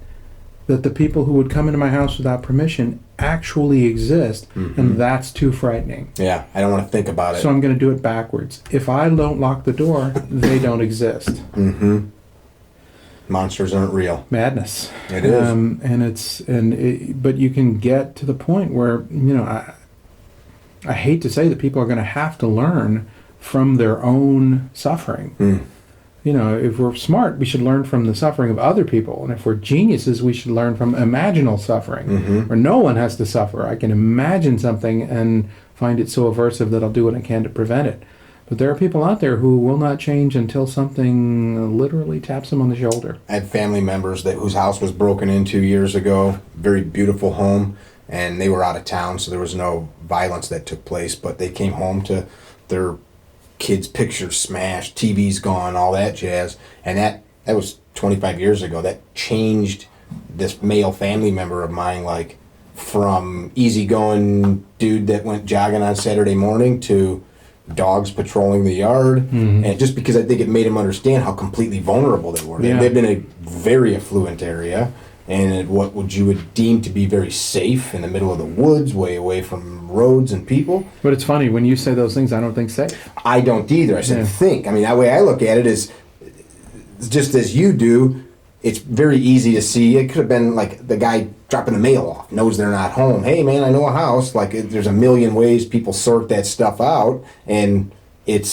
B: that the people who would come into my house without permission actually exist, and that's too frightening.
A: Yeah, I don't want to think about it.
B: So I'm going to do it backwards. If I don't lock the door, they don't exist.
A: Monsters aren't real.
B: Madness.
A: It is.
B: But you can get to the point where, I hate to say that people are going to have to learn from their own suffering. if we're smart, we should learn from the suffering of other people. And if we're geniuses, we should learn from imaginal suffering, where no one has to suffer. I can imagine something and find it so aversive that I'll do what I can to prevent it. But there are people out there who will not change until something literally taps them on the shoulder.
A: I had family members whose house was broken into years ago, very beautiful home, and they were out of town, so there was no violence that took place, but they came home to their kids' pictures smashed, TV's gone, all that jazz. And that was 25 years ago. That changed this male family member of mine, like from easygoing dude that went jogging on Saturday morning to dogs patrolling the yard. And just because I think it made him understand how completely vulnerable they were. They lived in a very affluent area, and what you would deem to be very safe in the middle of the woods, way away from roads and people.
B: But it's funny, when you say those things, I don't think safe.
A: I don't either. I said think. I mean, that way I look at it is just as you do. It's very easy to see. It could have been like the guy dropping the mail off, knows they're not home. Hey, man, I know a house. Like, there's a million ways people sort that stuff out, and it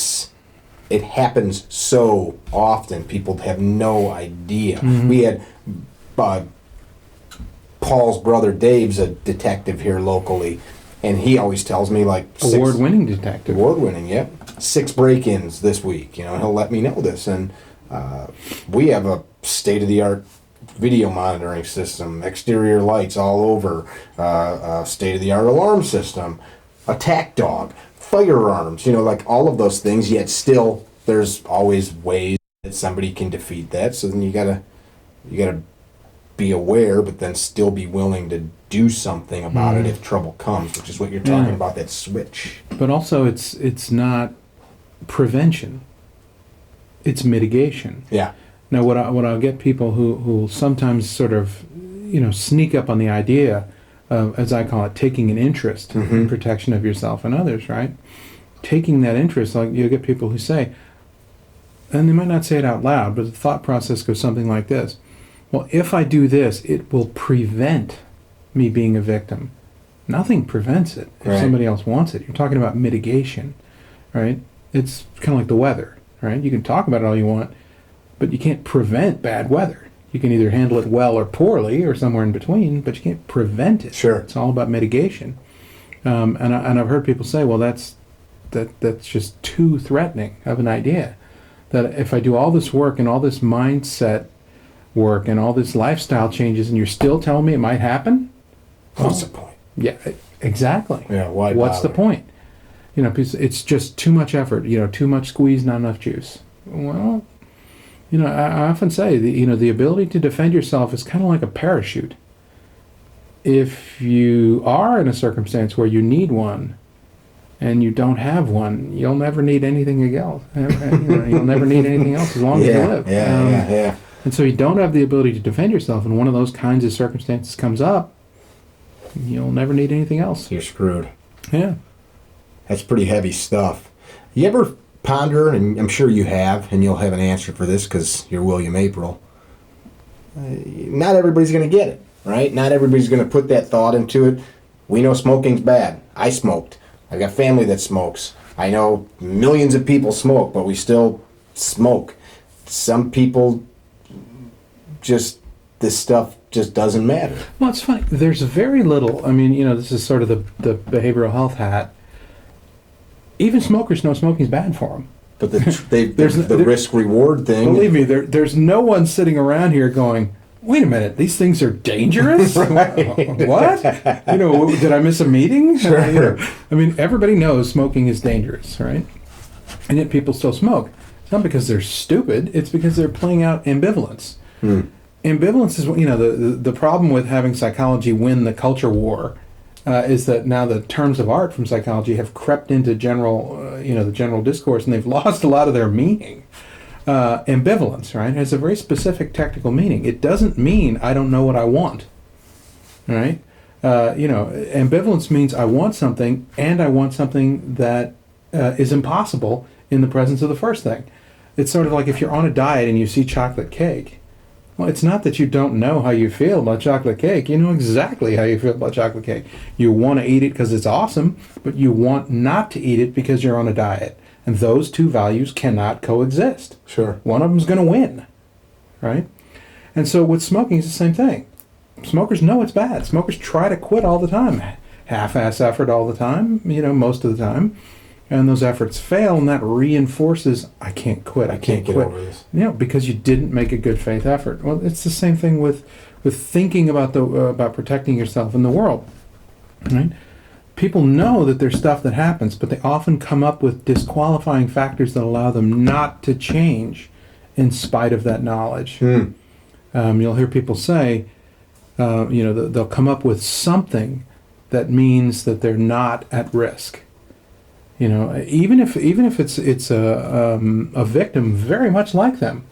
A: happens so often. People have no idea. We had Paul's brother Dave's a detective here locally, and he always tells me like
B: award-winning detective.
A: Award-winning, yep. 6 break-ins this week. He'll let me know this, and we have a state-of-the-art video monitoring system, exterior lights all over, state-of-the-art alarm system, attack dog, firearms. Like all of those things. Yet still, there's always ways that somebody can defeat that. So then you gotta be aware, but then still be willing to do something about it if trouble comes, which is what you're talking about, that switch.
B: But also, it's not prevention; it's mitigation.
A: Yeah.
B: Now, what I'll get people who sometimes sort of, sneak up on the idea of, as I call it, taking an interest in protection of yourself and others, right? Taking that interest, like you'll get people who say, and they might not say it out loud, but the thought process goes something like this. Well, if I do this, it will prevent me being a victim. Nothing prevents it if somebody else wants it. You're talking about mitigation, right? It's kind of like the weather, right? You can talk about it all you want, but you can't prevent bad weather. You can either handle it well or poorly or somewhere in between, but you can't prevent it.
A: Sure.
B: It's all about mitigation. And I've heard people say, well, that's just too threatening of an idea. That if I do all this work and all this mindset work and all this lifestyle changes and you're still telling me it might happen?
A: What's the point?
B: Yeah, exactly.
A: Yeah, why
B: What's
A: bother?
B: the point? Because it's just too much effort, too much squeeze, not enough juice. Well, I often say, the ability to defend yourself is kind of like a parachute. If you are in a circumstance where you need one and you don't have one, you'll never need anything else. You'll never need anything else as long as you live.
A: Yeah.
B: And so you don't have the ability to defend yourself, and one of those kinds of circumstances comes up, you'll never need anything else.
A: You're screwed.
B: Yeah.
A: That's pretty heavy stuff. You ever ponder, and I'm sure you have, and you'll have an answer for this because you're William Aprill, not everybody's going to get it, right? Not everybody's going to put that thought into it. We know smoking's bad. I smoked. I've got family that smokes. I know millions of people smoke, but we still smoke. Some people this stuff just doesn't matter.
B: Well, it's funny. There's very little, this is sort of the behavioral health hat. Even smokers know smoking's bad for them.
A: But the risk-reward thing.
B: Believe me, there's no one sitting around here going, wait a minute, these things are dangerous? What? Did I miss a meeting?
A: Sure.
B: Everybody knows smoking is dangerous, right? And yet people still smoke. It's not because they're stupid, it's because they're playing out ambivalence. Ambivalence is, the problem with having psychology win the culture war is that now the terms of art from psychology have crept into general, the general discourse, and they've lost a lot of their meaning. Ambivalence, right, has a very specific technical meaning. It doesn't mean I don't know what I want, right? Ambivalence means I want something, and I want something that is impossible in the presence of the first thing. It's sort of like if you're on a diet and you see chocolate cake. Well, it's not that you don't know how you feel about chocolate cake. You know exactly how you feel about chocolate cake. You want to eat it because it's awesome, but you want not to eat it because you're on a diet. And those two values cannot coexist.
A: Sure.
B: One of them's going to win, right? And so with smoking, it's the same thing. Smokers know it's bad. Smokers try to quit all the time. Half-ass effort all the time, most of the time. And those efforts fail, and that reinforces, I can't quit, I can't
A: get
B: quit.
A: over this.
B: Because you didn't make a good faith effort. Well, it's the same thing with thinking about about protecting yourself in the world, right? People know that there's stuff that happens, but they often come up with disqualifying factors that allow them not to change in spite of that knowledge. You'll hear people say, they'll come up with something that means that they're not at risk. Even if it's a victim very much like them.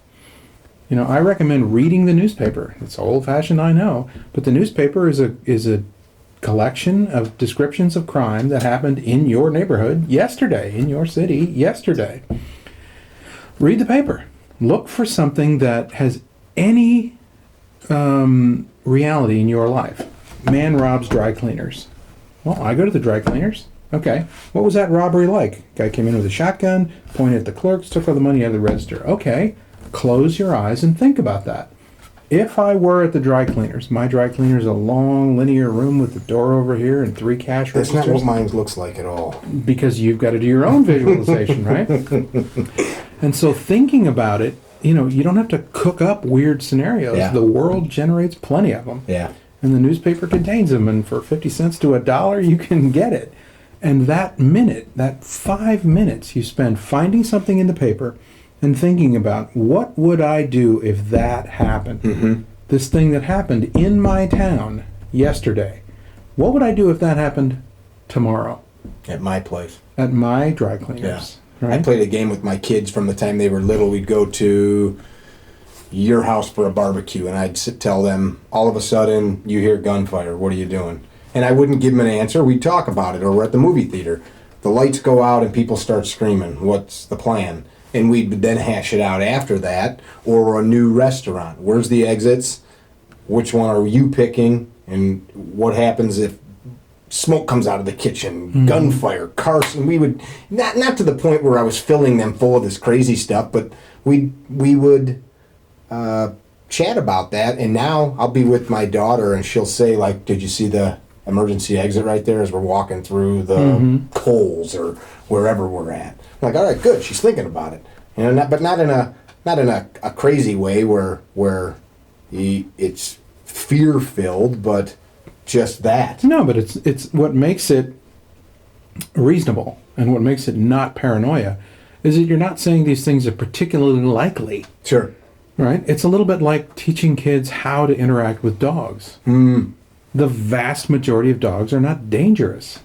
B: I recommend reading the newspaper. It's old-fashioned, I know, but the newspaper is a collection of descriptions of crime that happened in your neighborhood yesterday, in your city yesterday. Read the paper. Look for something that has any reality in your life. Man robs dry cleaners. Well, I go to the dry cleaners. Okay. What was that robbery like? Guy came in with a shotgun, pointed at the clerks, took all the money out of the register. Okay. Close your eyes and think about that. If I were at the dry cleaners, my dry cleaner is a long linear room with the door over here and 3 cash registers.
A: That's not what mine looks like at all.
B: Because you've got to do your own visualization, right? And so thinking about it, you don't have to cook up weird scenarios.
A: Yeah.
B: The world generates plenty of them.
A: Yeah.
B: And the newspaper contains them, and for 50 cents to $1, you can get it. And that 5 minutes you spend finding something in the paper and thinking about, what would I do if that happened?
A: Mm-hmm.
B: This thing that happened in my town yesterday. What would I do if that happened tomorrow?
A: At my place.
B: At my dry cleaners.
A: Yeah.
B: Right?
A: I played a game with my kids from the time they were little. We'd go to your house for a barbecue, and I'd tell them, all of a sudden, you hear gunfire. What are you doing? And I wouldn't give them an answer. We'd talk about it. Or we're at the movie theater. The lights go out and people start screaming. What's the plan? And we'd then hash it out after that. Or a new restaurant. Where's the exits? Which one are you picking? And what happens if smoke comes out of the kitchen? Gunfire, cars. And we would, not to the point where I was filling them full of this crazy stuff, but we would chat about that. And now I'll be with my daughter and she'll say, like, did you see the emergency exit right there as we're walking through the Kohl's or wherever we're at? I'm like, all right, good. She's thinking about it, but not in a crazy way where it's fear filled, but just that.
B: No, but it's what makes it reasonable and what makes it not paranoia is that you're not saying these things are particularly likely.
A: Sure.
B: Right? It's a little bit like teaching kids how to interact with dogs. The vast majority of dogs are not dangerous,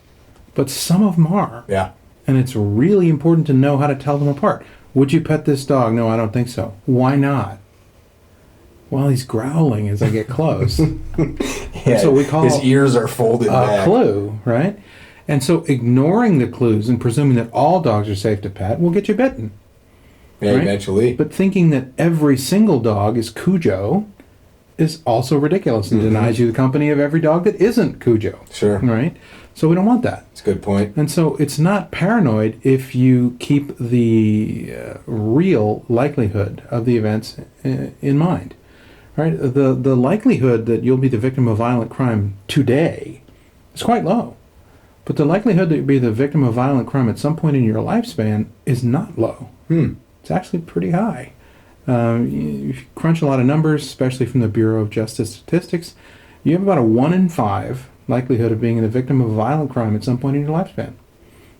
B: but some of them are.
A: Yeah.
B: And it's really important to know how to tell them apart. Would you pet this dog? No, I don't think so. Why not? Well, he's growling as I get close.
A: Yeah,
B: That's what we call
A: his ears are folded
B: a
A: back.
B: clue, right? And so ignoring the clues and presuming that all dogs are safe to pet will get you bitten.
A: Yeah,
B: right?
A: eventually.
B: But thinking that every single dog is Cujo is also ridiculous and denies you the company of every dog that isn't Cujo.
A: Sure.
B: Right? So we don't want that.
A: That's a good point.
B: And so it's not paranoid if you keep the real likelihood of the events in mind. Right? The likelihood that you'll be the victim of violent crime today is quite low. But the likelihood that you'll be the victim of violent crime at some point in your lifespan is not low. It's actually pretty high. If you crunch a lot of numbers, especially from the Bureau of Justice Statistics, you have about a 1 in 5 likelihood of being the victim of a violent crime at some point in your lifespan.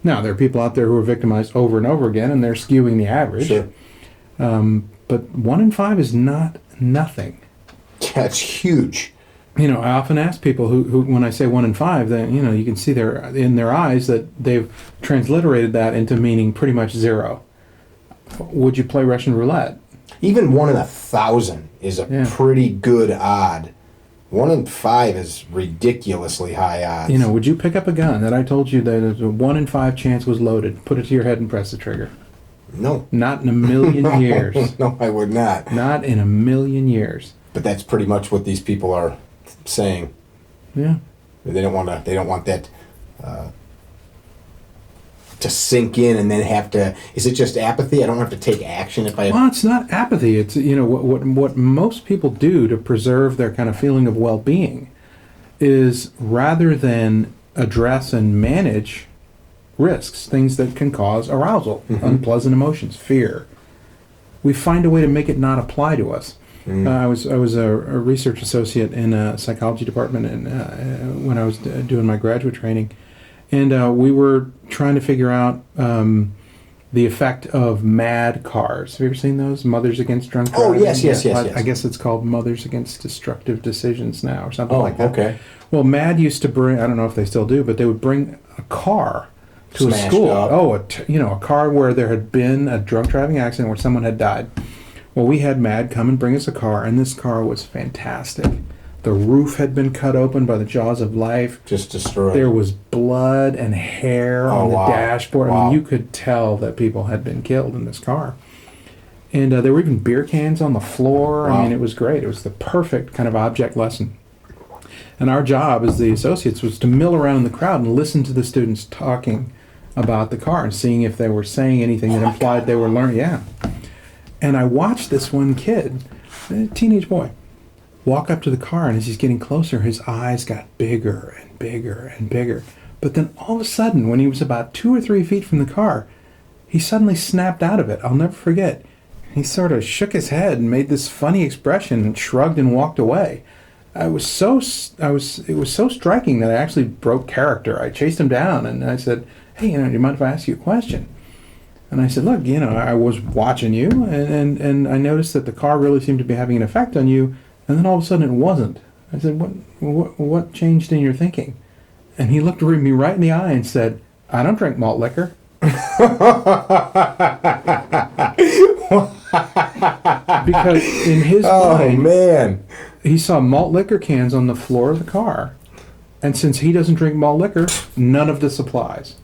B: Now, there are people out there who are victimized over and over again, and they're skewing the average.
A: Sure.
B: But 1 in 5 is not nothing.
A: That's huge.
B: I often ask people who when I say 1 in 5, then you can see in their eyes that they've transliterated that into meaning pretty much 0. Would you play Russian roulette?
A: Even 1 in 1,000 is a pretty good odd. 1 in 5 is ridiculously high odds.
B: Would you pick up a gun that I told you that there's a 1 in 5 chance was loaded, put it to your head and press the trigger?
A: No.
B: Not in a million years.
A: No, I would not.
B: Not in a million years.
A: But that's pretty much what these people are saying.
B: Yeah.
A: They don't want that to sink in and then have to, is it just apathy? I don't have to take action if I...
B: Well, it's not apathy. It's, what most people do to preserve their kind of feeling of well-being is rather than address and manage risks, things that can cause arousal, unpleasant emotions, fear, we find a way to make it not apply to us. I was a research associate in a psychology department when I was doing my graduate training, and we were trying to figure out the effect of MAD cars. Have you ever seen those? Mothers Against Drunk Driving?
A: Oh, yes.
B: I guess it's called Mothers Against Destructive Decisions now, or something like that.
A: Okay.
B: Well, MAD used to bring, I don't know if they still do, but they would bring a car to
A: Smashed
B: a school.
A: up.
B: A car where there had been a drunk driving accident where someone had died. Well, we had MAD come and bring us a car, and this car was fantastic. The roof had been cut open by the jaws of life.
A: Just destroyed.
B: There was blood and hair on the dashboard. I mean, you could tell that people had been killed in this car. And there were even beer cans on the floor.
A: Wow.
B: I mean, it was great. It was the perfect kind of object lesson. And our job as the associates was to mill around in the crowd and listen to the students talking about the car and seeing if they were saying anything that implied they were learning. Yeah. And I watched this one kid, a teenage boy, walk up to the car, and as he's getting closer, his eyes got bigger and bigger and bigger. But then all of a sudden, when he was about 2 or 3 feet from the car, he suddenly snapped out of it. I'll never forget. He sort of shook his head and made this funny expression and shrugged and walked away. It was so striking that I actually broke character. I chased him down and I said, "Hey, do you mind if I ask you a question?" And I said, "Look, I was watching you and I noticed that the car really seemed to be having an effect on you, and then all of a sudden it wasn't." I said, "What changed in your thinking?" And he looked me right in the eye and said, "I don't drink malt liquor." Because in his mind,
A: man,
B: he saw malt liquor cans on the floor of the car, and since he doesn't drink malt liquor, none of this applies.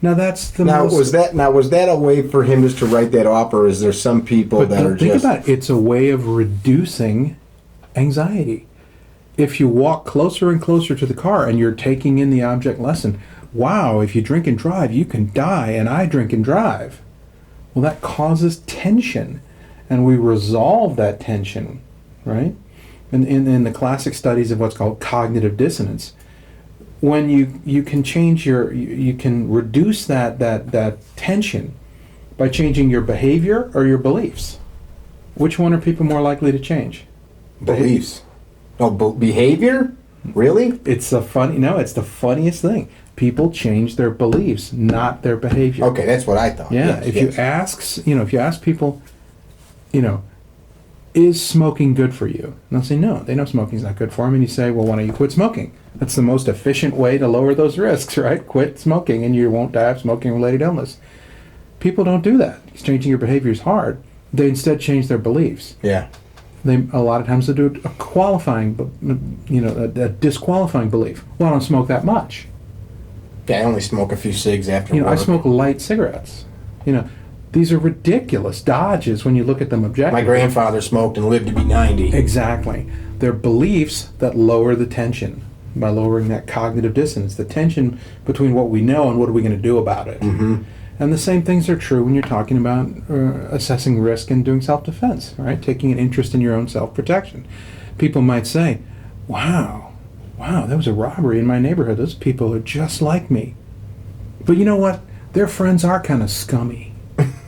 B: Now that's the
A: was that a way for him just to write that off, or is there some people that are
B: think
A: just...
B: about it. It's a way of reducing anxiety. If you walk closer and closer to the car and you're taking in the object lesson, wow, if you drink and drive, you can die, and I drink and drive. Well, that causes tension, and we resolve that tension, right? In the classic studies of what's called cognitive dissonance, when you can change you can reduce that tension by changing your behavior or your beliefs. Which one are people more likely to change?
A: Beliefs. Oh, behavior? Really?
B: It's the funniest thing. People change their beliefs, not their behavior.
A: Okay, that's what I thought.
B: Yeah.
A: Yes,
B: if
A: yes.
B: you ask people, is smoking good for you? And they'll say no. They know smoking's not good for them. And you say, well, why don't you quit smoking? That's the most efficient way to lower those risks, right? Quit smoking, and you won't die of smoking-related illness. People don't do that. Changing your behavior is hard. They instead change their beliefs.
A: Yeah.
B: A lot of times they do a qualifying, a disqualifying belief. Well, I don't smoke that much.
A: Yeah, I only smoke a few cigs after work.
B: I smoke light cigarettes. These are ridiculous dodges when you look at them objectively.
A: My grandfather smoked and lived to be 90.
B: Exactly. They're beliefs that lower the tension by lowering that cognitive dissonance, the tension between what we know and what are we going to do about it.
A: Mm-hmm.
B: And the same things are true when you're talking about assessing risk and doing self-defense, right? Taking an interest in your own self-protection. People might say, wow, there was a robbery in my neighborhood. Those people are just like me. But you know what? Their friends are kind of scummy.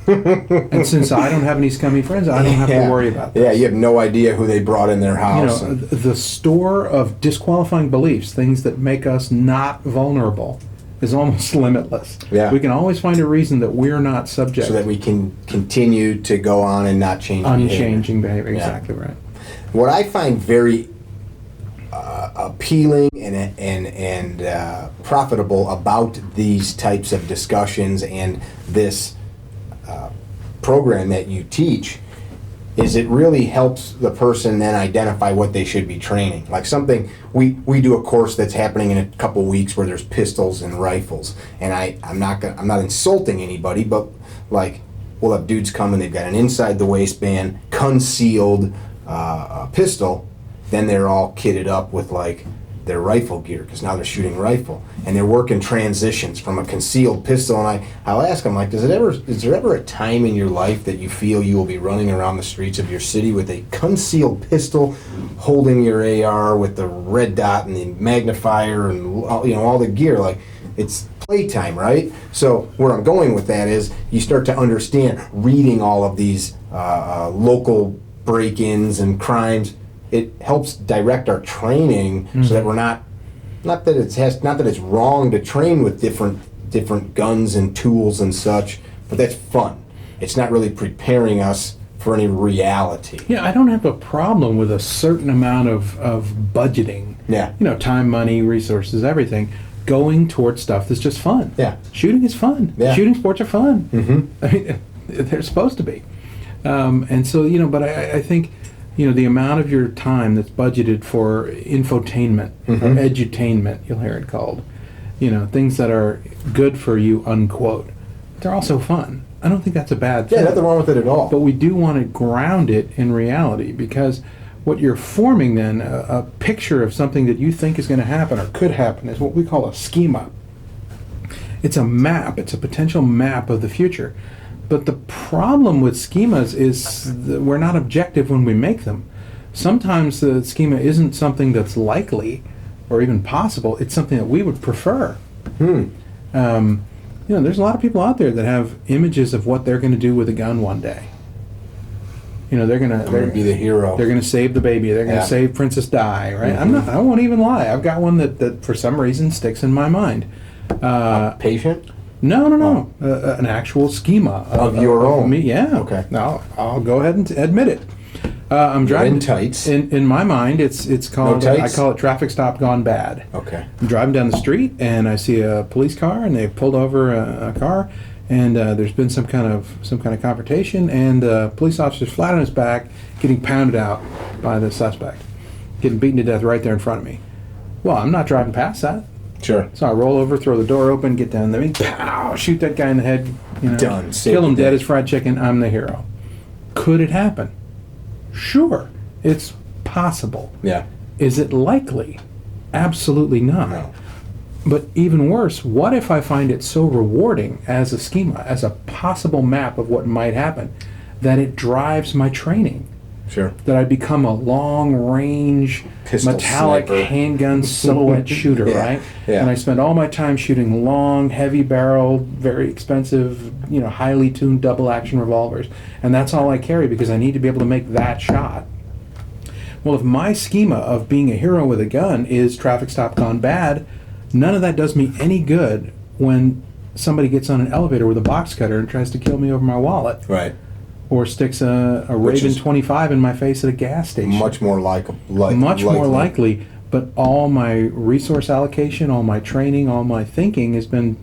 B: And since I don't have any scummy friends, I don't have to worry about this.
A: Yeah, you have no idea who they brought in their house.
B: The store of disqualifying beliefs, things that make us not vulnerable, is almost limitless.
A: Yeah.
B: We can always find a reason that we're not subject.
A: So that we can continue to go on and not change
B: Unchanging behavior.
A: Yeah.
B: Exactly right.
A: What I find very appealing and profitable about these types of discussions and this program that you teach is it really helps the person then identify what they should be training. Like something, we do a course that's happening in a couple weeks where there's pistols and rifles, and I'm not insulting anybody, but like we'll have dudes come and they've got an inside the waistband concealed pistol, then they're all kitted up with like their rifle gear because now they're shooting rifle and they're working transitions from a concealed pistol. And I'll ask them, like, is there ever a time in your life that you feel you will be running around the streets of your city with a concealed pistol, holding your AR with the red dot and the magnifier and all the gear? Like, it's playtime, right? So where I'm going with that is you start to understand, reading all of these local break-ins and crimes. It helps direct our training so that we're not that it's wrong to train with different guns and tools and such, but that's fun. It's not really preparing us for any reality.
B: Yeah, I don't have a problem with a certain amount of budgeting.
A: Yeah.
B: Time, money, resources, everything going towards stuff that's just fun.
A: Yeah.
B: Shooting is fun.
A: Yeah.
B: Shooting sports are fun.
A: Mm-hmm.
B: I mean, they're supposed to be. And so, but I think, the amount of your time that's budgeted for infotainment or edutainment, you'll hear it called, things that are good for you, unquote, they're also fun. I don't think that's a bad thing.
A: Yeah, nothing wrong with it at all.
B: But we do want to ground it in reality, because what you're forming then, a picture of something that you think is going to happen or could happen, is what we call a schema. It's a map. It's a potential map of the future. But the problem with schemas is that we're not objective when we make them. Sometimes the schema isn't something that's likely or even possible. It's something that we would prefer. There's a lot of people out there that have images of what they're going to do with a gun one day. They're going
A: to be the hero.
B: They're going to save the baby. They're going to save Princess Di, right? I won't even lie. I've got one that for some reason sticks in my mind.
A: Patient?
B: No. An actual schema
A: of your own.
B: Me, yeah.
A: Okay.
B: Now I'll go ahead and admit it. I'm driving
A: in tights.
B: In my mind, it's called.
A: No tights?
B: I call it traffic stop gone bad.
A: Okay.
B: I'm driving down the street and I see a police car and they've pulled over a car, and there's been some kind of confrontation, and the police officer's flat on his back, getting pounded out by the suspect, getting beaten to death right there in front of me. Well, I'm not driving past that.
A: Sure.
B: So I roll over, throw the door open, get down there, pow, shoot that guy in the head.
A: Done.
B: Kill him dead as fried chicken. I'm the hero. Could it happen? Sure. It's possible.
A: Yeah.
B: Is it likely? Absolutely not.
A: No.
B: But even worse, what if I find it so rewarding as a schema, as a possible map of what might happen, that it drives my training?
A: Sure.
B: That I become a long-range,
A: Pistol
B: metallic
A: sniper.
B: handgun silhouette shooter,
A: Yeah.
B: right?
A: Yeah.
B: And I spend all my time shooting long, heavy-barreled, very expensive, highly tuned double-action revolvers. And that's all I carry because I need to be able to make that shot. Well, if my schema of being a hero with a gun is traffic stop gone bad, none of that does me any good when somebody gets on an elevator with a box cutter and tries to kill me over my wallet.
A: Right.
B: Or sticks a Raven 25 in my face at a gas station.
A: Much more
B: more likely, but all my resource allocation, all my training, all my thinking has been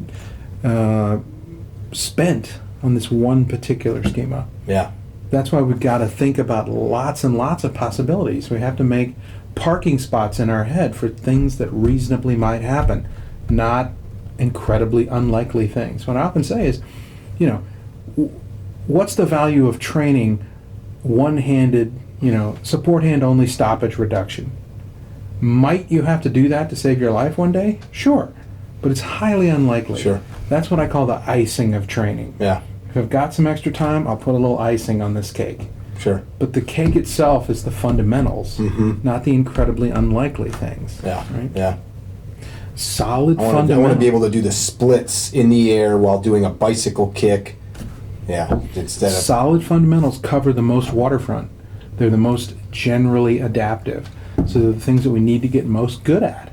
B: spent on this one particular schema.
A: Yeah.
B: That's why we've got to think about lots and lots of possibilities. We have to make parking spots in our head for things that reasonably might happen, not incredibly unlikely things. What I often say is, what's the value of training one-handed, support hand only stoppage reduction? Might you have to do that to save your life one day? Sure, but it's highly unlikely.
A: Sure.
B: That's what I call the icing of training.
A: Yeah.
B: If I've got some extra time, I'll put a little icing on this cake.
A: Sure.
B: But the cake itself is the fundamentals, not the incredibly unlikely things.
A: Yeah.
B: Right?
A: Yeah.
B: Solid
A: I
B: fundamentals.
A: want to be able to do the splits in the air while doing a bicycle kick. Yeah. Instead of
B: solid fundamentals cover the most waterfront. They're the most generally adaptive. So they're the things that we need to get most good at,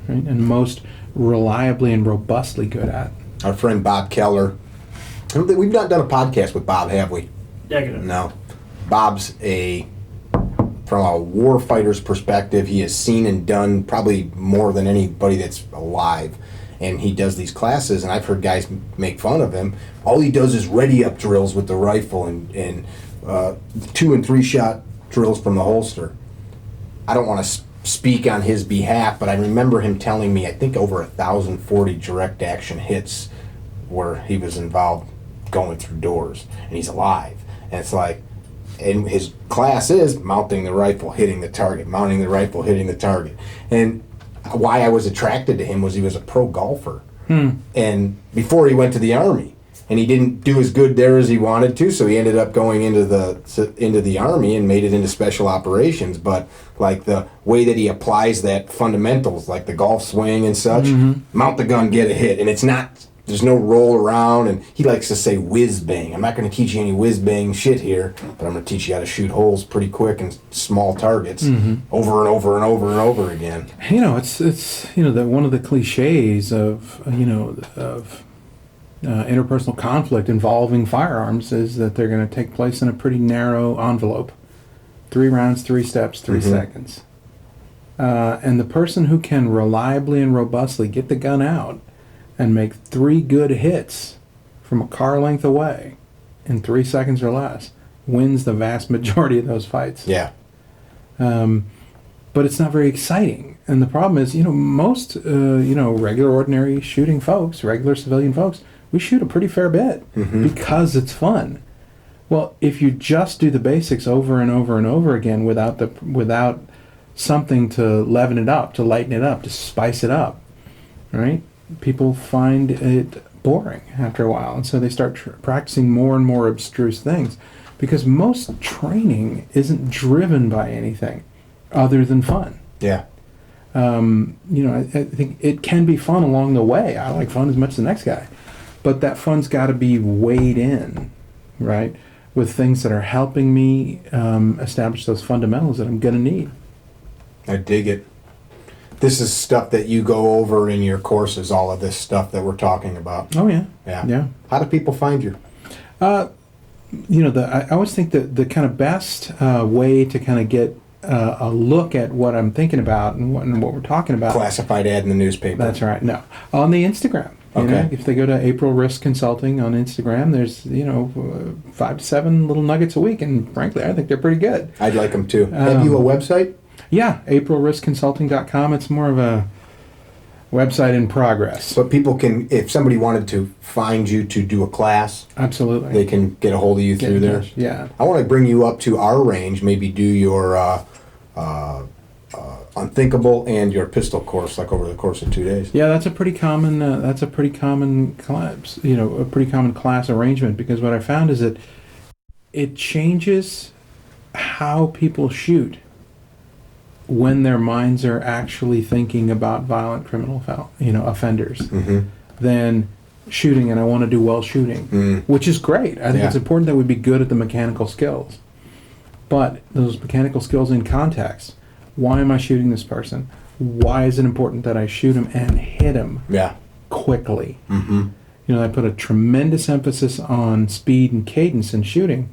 B: right? And most reliably and robustly good at.
A: our friend Bob Keller. I don't think we've not done a podcast with Bob, have we?
C: Negative.
A: No. Bob's from a war fighter's perspective, he has seen and done probably more than anybody that's alive. And he does these classes, and I've heard guys make fun of him. All he does is ready up drills with the rifle and 2 and 3 shot drills from the holster. I don't want to speak on his behalf, but I remember him telling me, I think over 1,040 direct action hits where he was involved going through doors, and he's alive. And it's like, and his class is mounting the rifle, hitting the target, mounting the rifle, hitting the target. And why I was attracted to him was he was a pro golfer. And before he went to the Army. And he didn't do as good there as he wanted to, so he ended up going into the Army and made it into special operations. But like the way that he applies that fundamentals, like the golf swing and such, mount the gun, get a hit, and it's not. There's no roll around, and he likes to say whiz bang. I'm not going to teach you any whiz bang shit here, but I'm going to teach you how to shoot holes pretty quick and small targets over and over and over and over again.
B: You know, it's one of the cliches of interpersonal conflict involving firearms is that they're going to take place in a pretty narrow envelope. 3 rounds, 3 steps, 3 seconds. And the person who can reliably and robustly get the gun out and make 3 good hits from a car length away in 3 seconds or less wins the vast majority of those fights.
A: Yeah.
B: But it's not very exciting. And the problem is, most, regular, ordinary shooting folks, regular civilian folks, we shoot a pretty fair bit because it's fun. Well, if you just do the basics over and over and over again without something to leaven it up, to lighten it up, to spice it up, right? People find it boring after a while, and so they start practicing more and more abstruse things because most training isn't driven by anything other than fun.
A: Yeah.
B: I think it can be fun along the way. I like fun as much as the next guy. But that fun's got to be weighed in, right, with things that are helping me establish those fundamentals that I'm going to need.
A: I dig it. This is stuff that you go over in your courses, all of this stuff that we're talking about.
B: Oh, yeah.
A: Yeah. How do people find you?
B: I always think that the kind of best way to kind of get a look at what I'm thinking about and what we're talking about.
A: Classified ad in the newspaper.
B: That's right. No. On the Instagram.
A: Okay.
B: If they go to Aprill Risk Consulting on Instagram, there's 5 to 7 little nuggets a week, and frankly, I think they're pretty good.
A: I'd like them too. Have you a website?
B: Yeah, aprillriskconsulting.com. It's more of a website in progress.
A: But people can, if somebody wanted to find you to do a class,
B: absolutely,
A: they can get a hold of you through there.
B: Yeah.
A: I want to bring you up to our range. Maybe do your Unthinkable and your pistol course, like over the course of 2 days.
B: Yeah, that's a pretty common. Class. A pretty common class arrangement, because what I found is that it changes how people shoot when their minds are actually thinking about violent criminal offenders than shooting, and I want to do well shooting, which is great. I think it's important that we be good at the mechanical skills. But those mechanical skills in context, why am I shooting this person? Why is it important that I shoot him and hit him quickly? I put a tremendous emphasis on speed and cadence in shooting,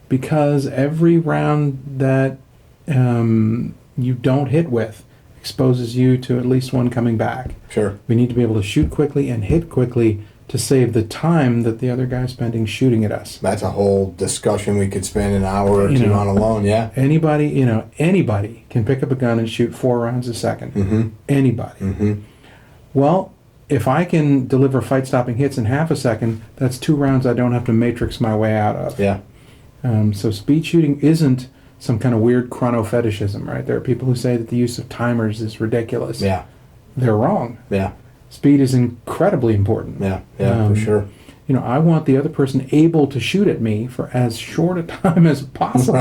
B: because every round that you don't hit with exposes you to at least one coming back.
A: Sure.
B: We need to be able to shoot quickly and hit quickly to save the time that the other guy's spending shooting at us.
A: That's a whole discussion we could spend an hour or two on alone, yeah.
B: Anybody can pick up a gun and shoot 4 rounds a second. Anybody. Well, if I can deliver fight-stopping hits in half a second, that's 2 rounds I don't have to matrix my way out of.
A: Yeah.
B: So speed shooting isn't some kind of weird chrono-fetishism, right? There are people who say that the use of timers is ridiculous.
A: Yeah.
B: They're wrong.
A: Yeah.
B: Speed is incredibly important.
A: Yeah, for sure.
B: I want the other person able to shoot at me for as short a time as possible.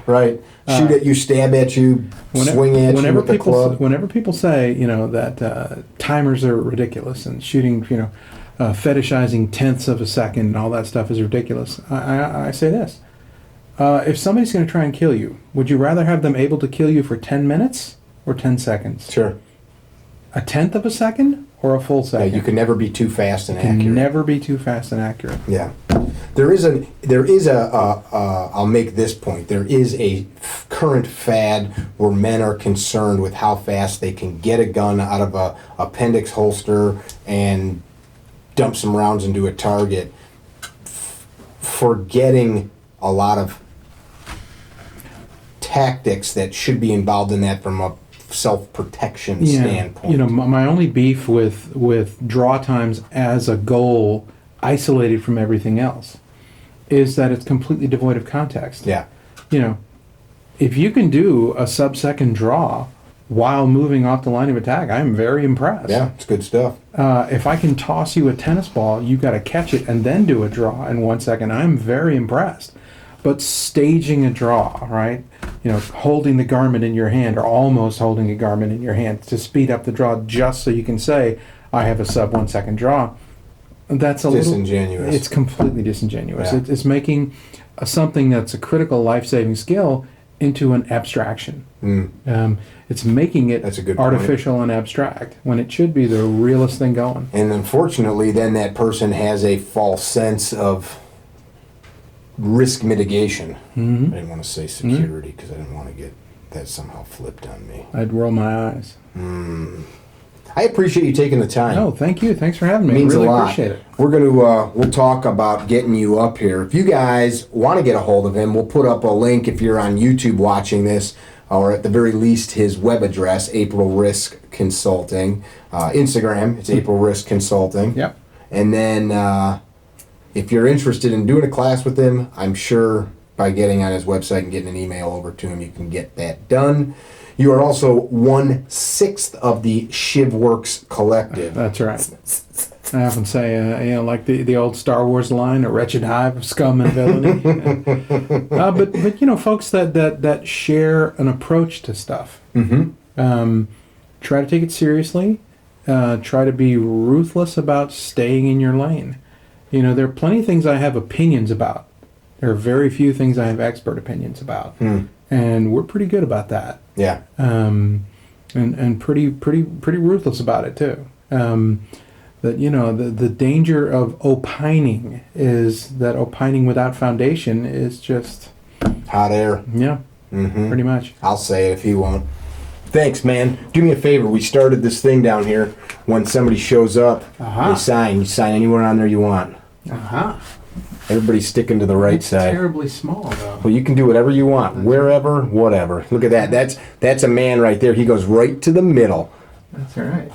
A: Right. Shoot at you, stab at you, swing at you with the club.
B: Whenever people say, that timers are ridiculous and shooting, fetishizing tenths of a second and all that stuff is ridiculous, I say this. If somebody's going to try and kill you, would you rather have them able to kill you for 10 minutes or 10 seconds?
A: Sure.
B: A tenth of a second or a full second?
A: Yeah, you can never be too fast and accurate.
B: Never be too fast and accurate.
A: Yeah. There is I'll make this point. There is a current fad where men are concerned with how fast they can get a gun out of a appendix holster and dump some rounds into a target, forgetting a lot of tactics that should be involved in that from a self-protection standpoint.
B: My only beef with draw times as a goal, isolated from everything else, is that it's completely devoid of context.
A: Yeah.
B: If you can do a sub-second draw while moving off the line of attack, I'm very impressed.
A: Yeah, it's good stuff.
B: If I can toss you a tennis ball, you got to catch it and then do a draw in 1 second. I'm very impressed. But staging a draw, right? Holding the garment in your hand or almost holding a garment in your hand to speed up the draw just so you can say, I have a sub 1 second draw. That's a
A: disingenuous.
B: It's completely disingenuous.
A: Yeah.
B: It's making something that's a critical life-saving skill into an abstraction. It's making it
A: That's a good
B: artificial
A: point.
B: and abstract when it should be the realest thing going.
A: And unfortunately, then that person has a false sense of risk mitigation. I didn't want to say security because I didn't want to get that somehow flipped on me.
B: I'd roll my eyes.
A: I appreciate you taking the time.
B: No, thank you. Thanks for having me.
A: It means
B: I really
A: a lot.
B: appreciate it.
A: We're going to, we'll talk about getting you up here. If you guys want to get a hold of him, we'll put up a link if you're on YouTube watching this, or at the very least his web address, April Risk Consulting. Instagram, it's April Risk Consulting.
B: Yep.
A: And then if you're interested in doing a class with him, I'm sure by getting on his website and getting an email over to him, you can get that done. You are also 1/6 of the ShivWorks Collective.
B: That's right. I often say, like the old Star Wars line, a wretched hive of scum and villainy. But folks that share an approach to stuff. Try to take it seriously. Try to be ruthless about staying in your lane. There are plenty of things I have opinions about. There are very few things I have expert opinions about. And we're pretty good about that.
A: Yeah.
B: And pretty ruthless about it too. The danger of opining is that opining without foundation is just
A: hot air.
B: Yeah. Pretty much.
A: I'll say it if he won't. Thanks, man. Do me a favor. We started this thing down here. When somebody shows up, they sign. You sign anywhere on there you want. Everybody's sticking to the right side.
B: Terribly small, though.
A: Well, you can do whatever you want, wherever, whatever. Look at that. That's a man right there. He goes right to the middle.
B: That's all right.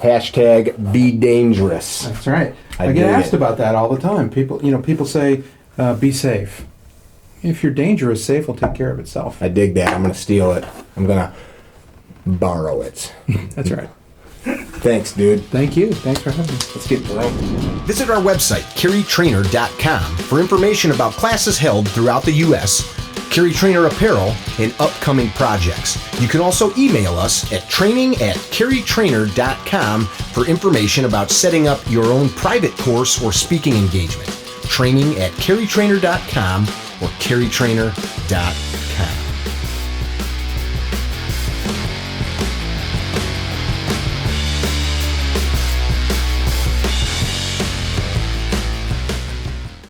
A: Hashtag be dangerous.
B: That's right. I
A: dig
B: get asked
A: it.
B: about that all the time. People say, be safe. If you're dangerous, safe will take care of itself.
A: I dig that. I'm going to steal it. I'm going to borrow it.
B: That's right.
A: Thanks, dude.
B: Thank you. Thanks for having me.
A: Let's get going. Visit our website, CarryTrainer.com, for information about classes held throughout the U.S., CarryTrainer apparel, and upcoming projects. You can also email us at training@CarryTrainer.com for information about setting up your own private course or speaking engagement. Training@CarryTrainer.com or CarryTrainer.com.